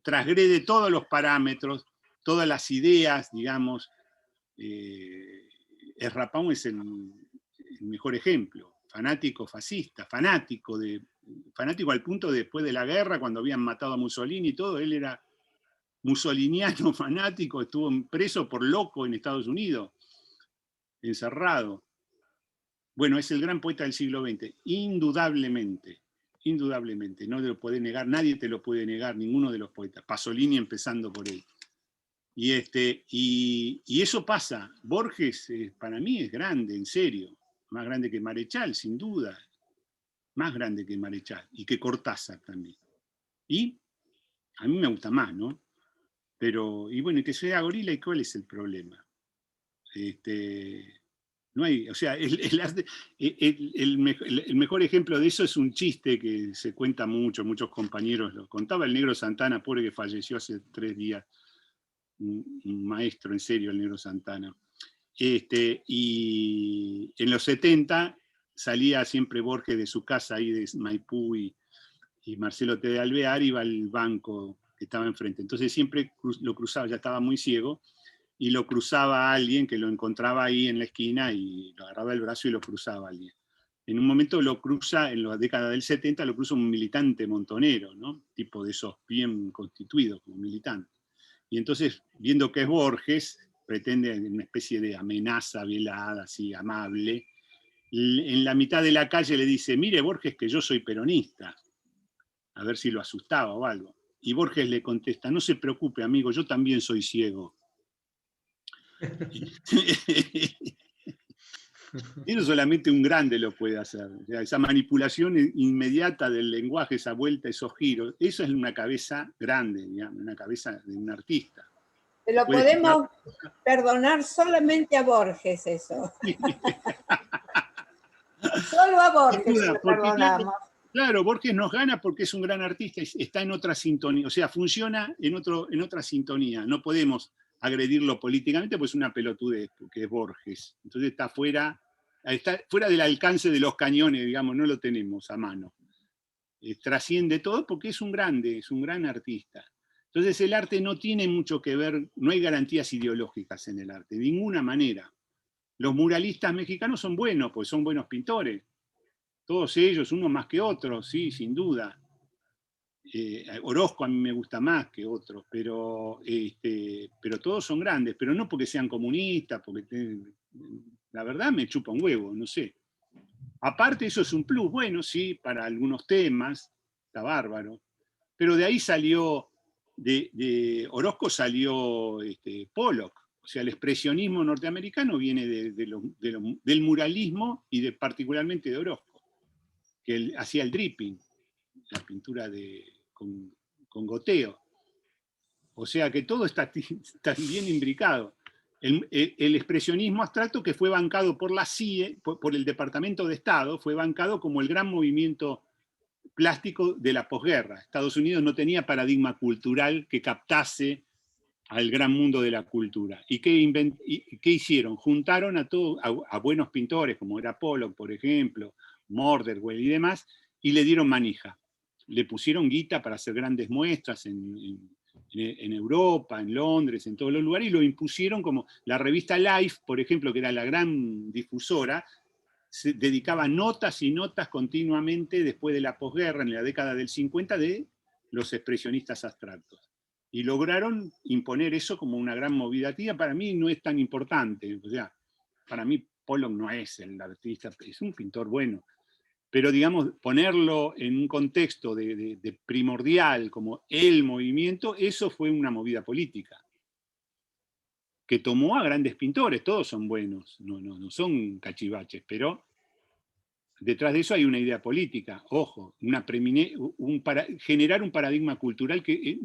transgrede todos los parámetros, todas las ideas, digamos. Errapón es el mejor ejemplo. Fanático fascista, fanático al punto de después de la guerra, cuando habían matado a Mussolini y todo, él era mussoliniano fanático, estuvo preso por loco en Estados Unidos, encerrado. Bueno, es el gran poeta del siglo XX, indudablemente, indudablemente, no lo puede negar, nadie te lo puede negar, ninguno de los poetas, Pasolini empezando por él. Y eso pasa. Borges para mí es grande, en serio, más grande que Marechal, sin duda, más grande que Marechal, y que Cortázar también. Y a mí me gusta más, ¿no? Pero, y bueno, y que sea gorila, ¿y cuál es el problema? No hay, o sea, el mejor ejemplo de eso es un chiste que se cuenta mucho, muchos compañeros lo contaba el Negro Santana, pobre que falleció hace 3 días, un maestro en serio, el Negro Santana. Y en los 70 salía siempre Borges de su casa ahí de Maipú y Marcelo T. de Alvear iba al banco que estaba enfrente. Entonces siempre lo cruzaba, ya estaba muy ciego, y lo cruzaba a alguien que lo encontraba ahí en la esquina y lo agarraba el brazo y lo cruzaba a alguien. En un momento lo cruza, en la década del 70, lo cruza un militante montonero, ¿no? Tipo de esos bien constituidos como militante. Y entonces, viendo que es Borges, pretende una especie de amenaza velada, así, amable. En la mitad de la calle le dice, mire Borges que yo soy peronista. A ver si lo asustaba o algo. Y Borges le contesta, no se preocupe amigo, yo también soy ciego. Eso solamente un grande lo puede hacer. O sea, esa manipulación inmediata del lenguaje, esa vuelta, esos giros, eso es una cabeza grande, digamos, una cabeza de un artista. Se lo podemos perdonar solamente a Borges eso. Solo a Borges se lo perdonamos. Claro, Borges nos gana porque es un gran artista, está en otra sintonía, o sea, funciona en otra sintonía. No podemos agredirlo políticamente, pues es una pelotudez, porque es Borges. Entonces está fuera del alcance de los cañones, digamos, no lo tenemos a mano. Trasciende todo porque es un grande, es un gran artista. Entonces el arte no tiene mucho que ver, no hay garantías ideológicas en el arte, de ninguna manera. Los muralistas mexicanos son buenos, pues son buenos pintores. Todos ellos, uno más que otro, sí, sin duda. Orozco a mí me gusta más que otros, pero todos son grandes, pero no porque sean comunistas, porque la verdad me chupa un huevo, no sé. Aparte eso es un plus, bueno, sí, para algunos temas, está bárbaro, pero de ahí salió, de Orozco salió Pollock, o sea, el expresionismo norteamericano viene del muralismo y particularmente de Orozco, que él hacía el dripping, la pintura con goteo. O sea que todo está bien imbricado. El expresionismo abstracto, que fue bancado por la CIE, por el Departamento de Estado, fue bancado como el gran movimiento plástico de la posguerra. Estados Unidos no tenía paradigma cultural que captase al gran mundo de la cultura. ¿Y qué hicieron? Juntaron a buenos pintores, como era Pollock, por ejemplo, Motherwell y demás, y le dieron manija. Le pusieron guita para hacer grandes muestras en Europa, en Londres, en todos los lugares, y lo impusieron como la revista Life, por ejemplo, que era la gran difusora, se dedicaba notas y notas continuamente después de la posguerra, en la década del 50, de los expresionistas abstractos. Y lograron imponer eso como una gran movida. Para mí no es tan importante, o sea, para mí Pollock no es el artista, es un pintor bueno, pero digamos, ponerlo en un contexto de primordial como el movimiento, eso fue una movida política, que tomó a grandes pintores, todos son buenos, no son cachivaches, pero detrás de eso hay una idea política, ojo, generar un paradigma cultural que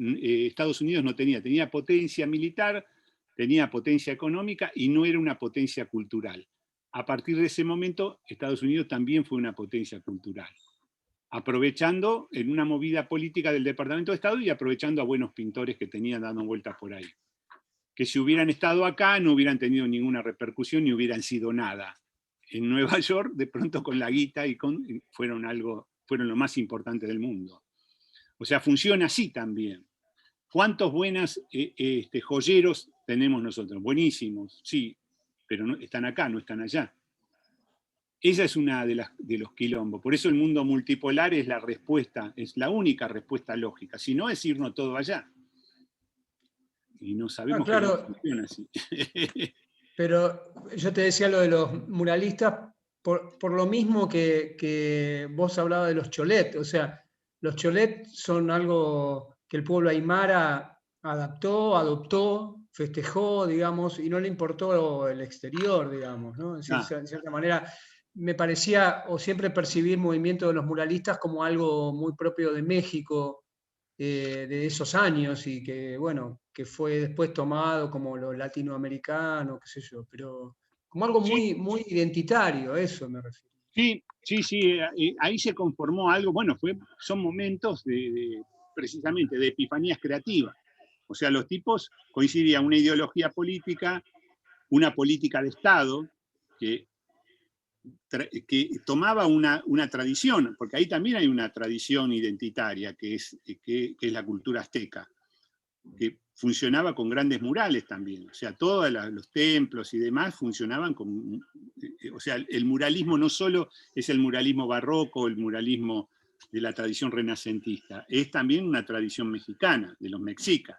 Estados Unidos no tenía potencia militar, tenía potencia económica y no era una potencia cultural. A partir de ese momento, Estados Unidos también fue una potencia cultural, aprovechando en una movida política del Departamento de Estado y aprovechando a buenos pintores que tenían dando vueltas por ahí. Que si hubieran estado acá no hubieran tenido ninguna repercusión ni hubieran sido nada. En Nueva York, de pronto con la guita fueron lo más importante del mundo. O sea, funciona así también. ¿Cuántos buenos joyeros tenemos nosotros? Buenísimos, sí, pero no, están acá, no están allá. Esa es una de los quilombos. Por eso el mundo multipolar es la respuesta, es la única respuesta lógica. Si no, es irnos todo allá. Y no sabemos que no funciona así. Pero yo te decía lo de los muralistas por lo mismo que vos hablabas de los cholet, o sea, los cholet son algo que el pueblo aymara adoptó, festejó, digamos, y no le importó el exterior, digamos, ¿no? En cierta manera, me parecía, o siempre percibí el movimiento de los muralistas como algo muy propio de México, de esos años, y que, bueno, que fue después tomado como lo latinoamericano, qué sé yo, pero como algo muy, muy identitario, a eso me refiero. Sí, ahí se conformó algo, bueno, son momentos precisamente de epifanías creativas. O sea, los tipos coincidían una ideología política, una política de Estado, que tomaba una tradición, porque ahí también hay una tradición identitaria, que es la cultura azteca, que funcionaba con grandes murales también. O sea, todos los templos y demás funcionaban con... O sea, el muralismo no solo es el muralismo barroco, el muralismo de la tradición renacentista, es también una tradición mexicana, de los mexicas.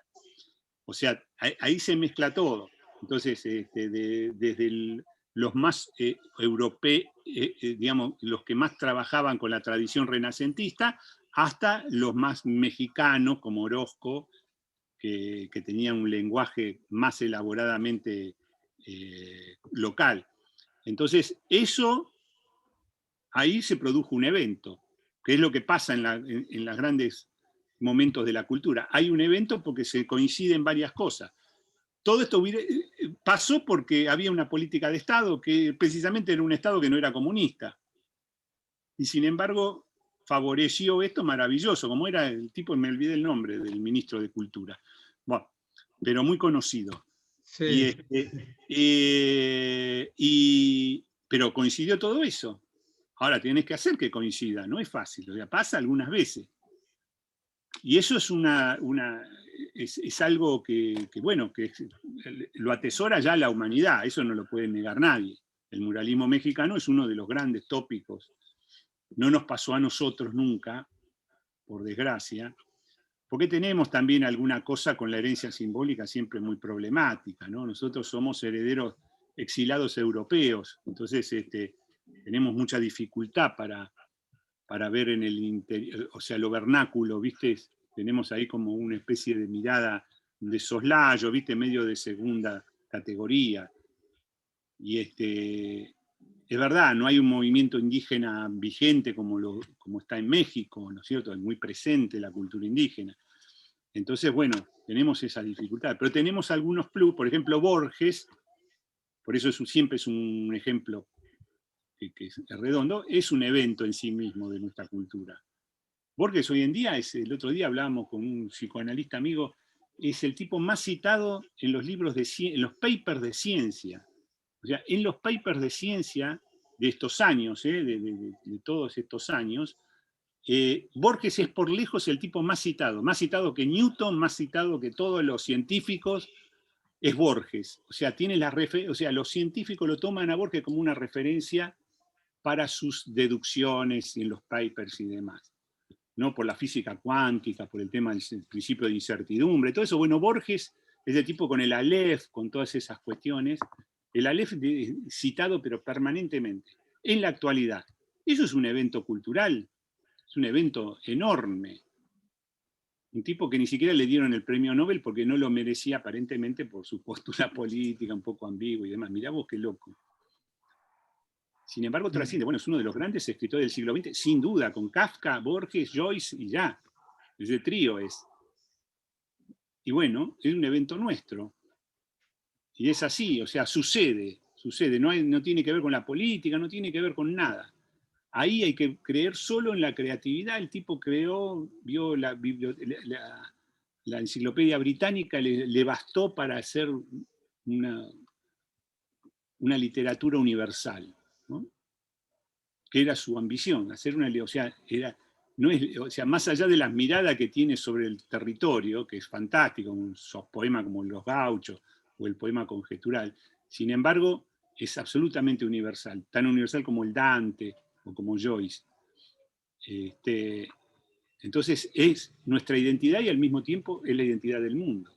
O sea, ahí se mezcla todo. Entonces, desde los más europeos, digamos, los que más trabajaban con la tradición renacentista, hasta los más mexicanos, como Orozco, que tenían un lenguaje más elaboradamente local. Entonces, ahí se produjo un evento, que es lo que pasa en los grandes momentos de la cultura. Hay un evento porque se coinciden varias cosas. Todo esto pasó porque había una política de Estado que precisamente era un Estado que no era comunista. Y sin embargo, favoreció esto maravilloso, como era el tipo, me olvidé el nombre del ministro de Cultura. Bueno, pero muy conocido. Sí. Pero coincidió todo eso. Ahora tienes que hacer que coincida, no es fácil, o sea, pasa algunas veces. Y eso es algo que bueno, que lo atesora ya la humanidad, eso no lo puede negar nadie. El muralismo mexicano es uno de los grandes tópicos. No nos pasó a nosotros nunca, por desgracia, porque tenemos también alguna cosa con la herencia simbólica siempre muy problemática, ¿no? Nosotros somos herederos exilados europeos, entonces tenemos mucha dificultad para ver en el interior, o sea, lo vernáculo, ¿viste? Tenemos ahí como una especie de mirada de soslayo, ¿viste? Medio de segunda categoría. Y es verdad, no hay un movimiento indígena vigente como está en México, ¿no es cierto? Es muy presente la cultura indígena. Entonces, bueno, tenemos esa dificultad. Pero tenemos algunos plus, por ejemplo, Borges, por eso siempre es un ejemplo que es redondo, es un evento en sí mismo de nuestra cultura. Borges hoy en día, el otro día hablábamos con un psicoanalista amigo, es el tipo más citado en los libros en los papers de ciencia. O sea, en los papers de ciencia de estos años, de todos estos años, Borges es por lejos el tipo más citado que Newton, más citado que todos los científicos, es Borges. O sea, los científicos lo toman a Borges como una referencia para sus deducciones en los papers y demás, ¿no? Por la física cuántica, por el tema del principio de incertidumbre, todo eso. Bueno, Borges es el tipo con el Aleph, con todas esas cuestiones. El Aleph citado, pero permanentemente, en la actualidad. Eso es un evento cultural, es un evento enorme. Un tipo que ni siquiera le dieron el premio Nobel porque no lo merecía aparentemente por su postura política un poco ambigua y demás. Mirá vos qué loco. Sin embargo, trasciende. Bueno, es uno de los grandes escritores del siglo XX, sin duda, con Kafka, Borges, Joyce y ya. Ese trío es. Y bueno, es un evento nuestro. Y es así, o sea, sucede. No tiene que ver con la política, no tiene que ver con nada. Ahí hay que creer solo en la creatividad. El tipo vio la enciclopedia británica, le bastó para hacer una literatura universal, ¿no? Que era su ambición, hacer más allá de las miradas que tiene sobre el territorio, que es fantástico, un poema como Los Gauchos o el poema conjetural, sin embargo, es absolutamente universal, tan universal como el Dante o como Joyce. Entonces es nuestra identidad y al mismo tiempo es la identidad del mundo.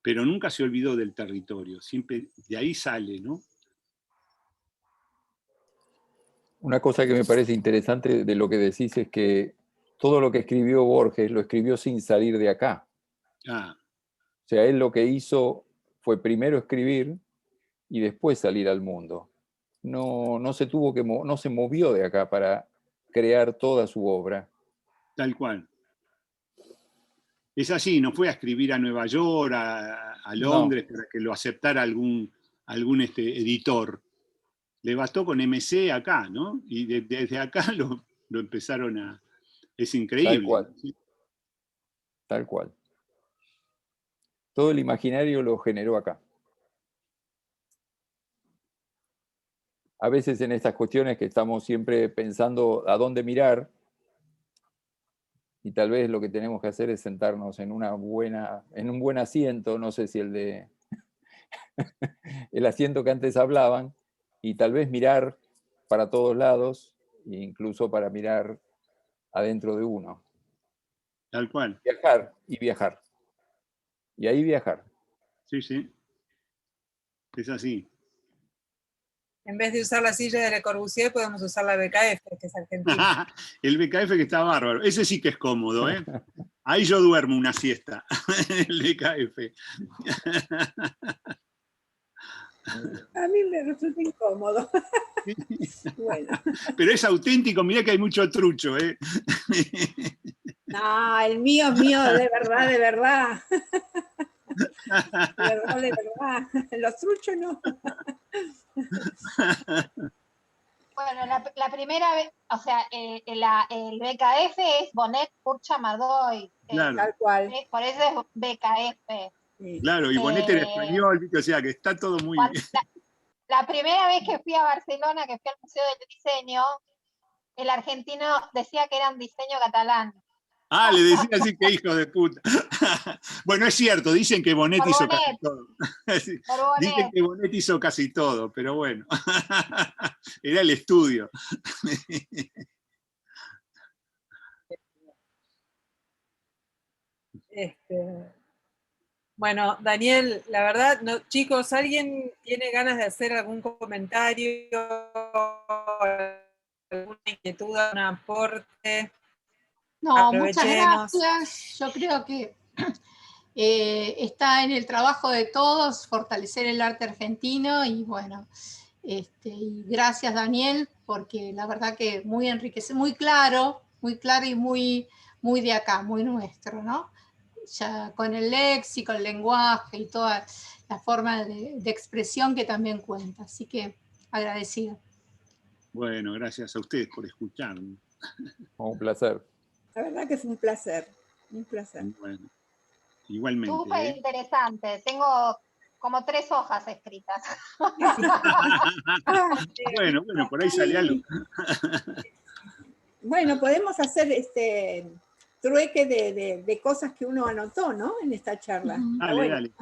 Pero nunca se olvidó del territorio, siempre de ahí sale, ¿no? Una cosa que me parece interesante de lo que decís es que todo lo que escribió Borges lo escribió sin salir de acá. Ah, O sea, él lo que hizo fue primero escribir y después salir al mundo. No se tuvo que no se movió de acá para crear toda su obra. tal cual. Es así, no fue a escribir a Nueva York, a Londres, para que lo aceptara algún editor. Le bastó con MC acá, ¿no? Y desde acá lo empezaron a... Es increíble. Tal cual. ¿Sí? Tal cual. Todo el imaginario lo generó acá. A veces en estas cuestiones que estamos siempre pensando a dónde mirar, y tal vez lo que tenemos que hacer es sentarnos en un buen asiento, no sé si el asiento que antes hablaban, y tal vez mirar para todos lados, e incluso para mirar adentro de uno. Tal cual. Viajar y viajar. Y ahí viajar. Sí, sí. Es así. En vez de usar la silla de Le Corbusier, podemos usar la BKF, que es argentina. El BKF que está bárbaro. Ese sí que es cómodo, ¿eh? Ahí yo duermo una siesta. El BKF. A mí me resulta incómodo. Bueno. Pero es auténtico, mirá que hay mucho trucho, ¿eh? No, el mío es mío, de verdad, de verdad. De verdad, de verdad. Los truchos no. Bueno, la primera vez, o sea, el BKF es Bonet Purcha Mardoy. Claro. Tal cual. Por eso es BKF. Claro, y Bonet en español, ¿viste? O sea, que está todo muy... La primera vez que fui a Barcelona, que fui al Museo del Diseño, el argentino decía que era un diseño catalán. Ah, le decía así que hijo de puta. Bueno, es cierto, dicen que Bonet hizo casi todo. Dicen que Bonet hizo casi todo, pero bueno. Era el estudio. Bueno, Daniel, la verdad, no, chicos, ¿alguien tiene ganas de hacer algún comentario, alguna inquietud, un aporte? No, muchas gracias. Yo creo que está en el trabajo de todos fortalecer el arte argentino y bueno, y gracias Daniel, porque la verdad que muy enriquecido, muy claro y muy de acá, muy nuestro, ¿no? Ya con el léxico, el lenguaje y toda la forma de expresión que también cuenta. Así que agradecido. Bueno, gracias a ustedes por escucharme. Un placer. La verdad que es un placer. Un placer. Bueno, igualmente. Súper interesante. Tengo como 3 hojas escritas. Bueno, por ahí sale algo. Bueno, podemos hacer trueque de cosas que uno anotó, ¿no? En esta charla. Dale.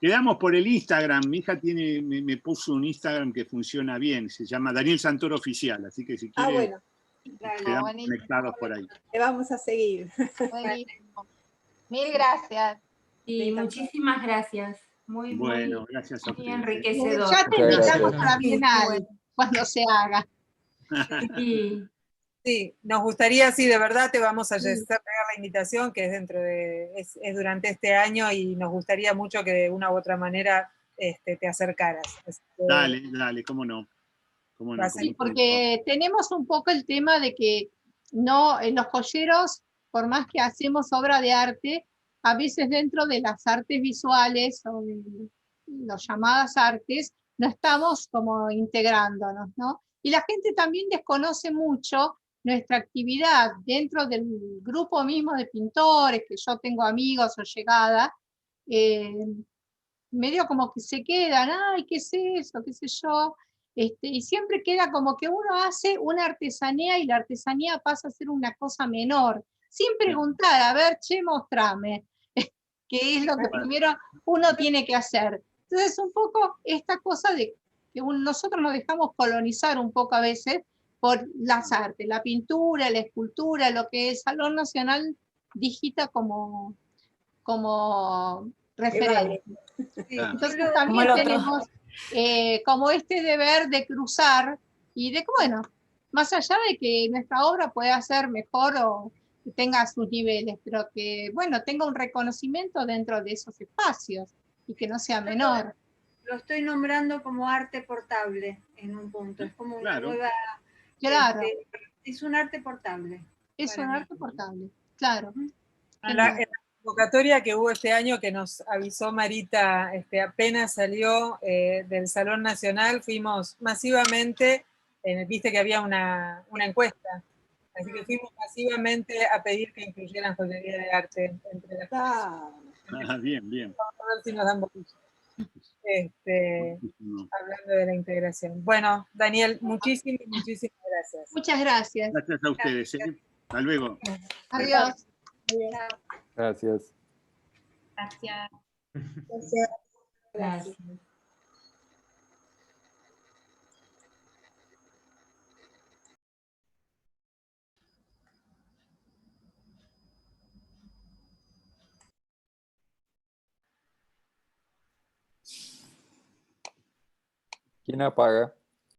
Quedamos por el Instagram. Mi hija me puso un Instagram que funciona bien. Se llama Daniel Santoro Oficial. Así que si quiere, bueno. quedamos conectados por ahí. Te vamos a seguir. Buenísimo. Mil gracias. Y muchísimas gracias. Muy gracias a muy ustedes. enriquecedor. Ya te invitamos a la Bienal cuando se haga. Sí, nos gustaría, sí, de verdad te vamos a hacer pegar la invitación, que es es durante este año y nos gustaría mucho que de una u otra manera te acercaras. Dale, cómo no. Sí, porque tenemos un poco el tema de que no, en los joyeros, por más que hacemos obra de arte, a veces dentro de las artes visuales o de las llamadas artes, no estamos como integrándonos, ¿no? Y la gente también desconoce mucho nuestra actividad dentro del grupo mismo de pintores, que yo tengo amigos o llegada, medio como que se quedan, ay, ¿qué es eso? ¿Qué sé yo? Y siempre queda como que uno hace una artesanía y la artesanía pasa a ser una cosa menor, sin preguntar, a ver, che, mostrame, que es lo que primero uno tiene que hacer. Entonces, un poco esta cosa de que nosotros nos dejamos colonizar un poco a veces por las artes, la pintura, la escultura, lo que el Salón Nacional digita como referente. Entonces también tenemos como este deber de cruzar y de, bueno, Más allá de que nuestra obra pueda ser mejor o que tenga sus niveles, pero que, bueno, tenga un reconocimiento dentro de esos espacios y que no sea menor. Lo estoy nombrando como arte portable en un punto. Es como una nueva... Claro. Es un arte portable. Es un arte portable, claro. En la convocatoria que hubo este año, que nos avisó Marita, apenas salió del Salón Nacional, fuimos masivamente, viste que había una encuesta, así que fuimos masivamente a pedir que incluyeran joyería de arte entre las Bien, bien. Vamos a ver si nos dan bolillo. Hablando de la integración. Bueno, Daniel, muchísimas gracias. Muchas gracias. Gracias a ustedes. Hasta luego. Adiós. Gracias. Gracias. Gracias. ¿Quién apaga?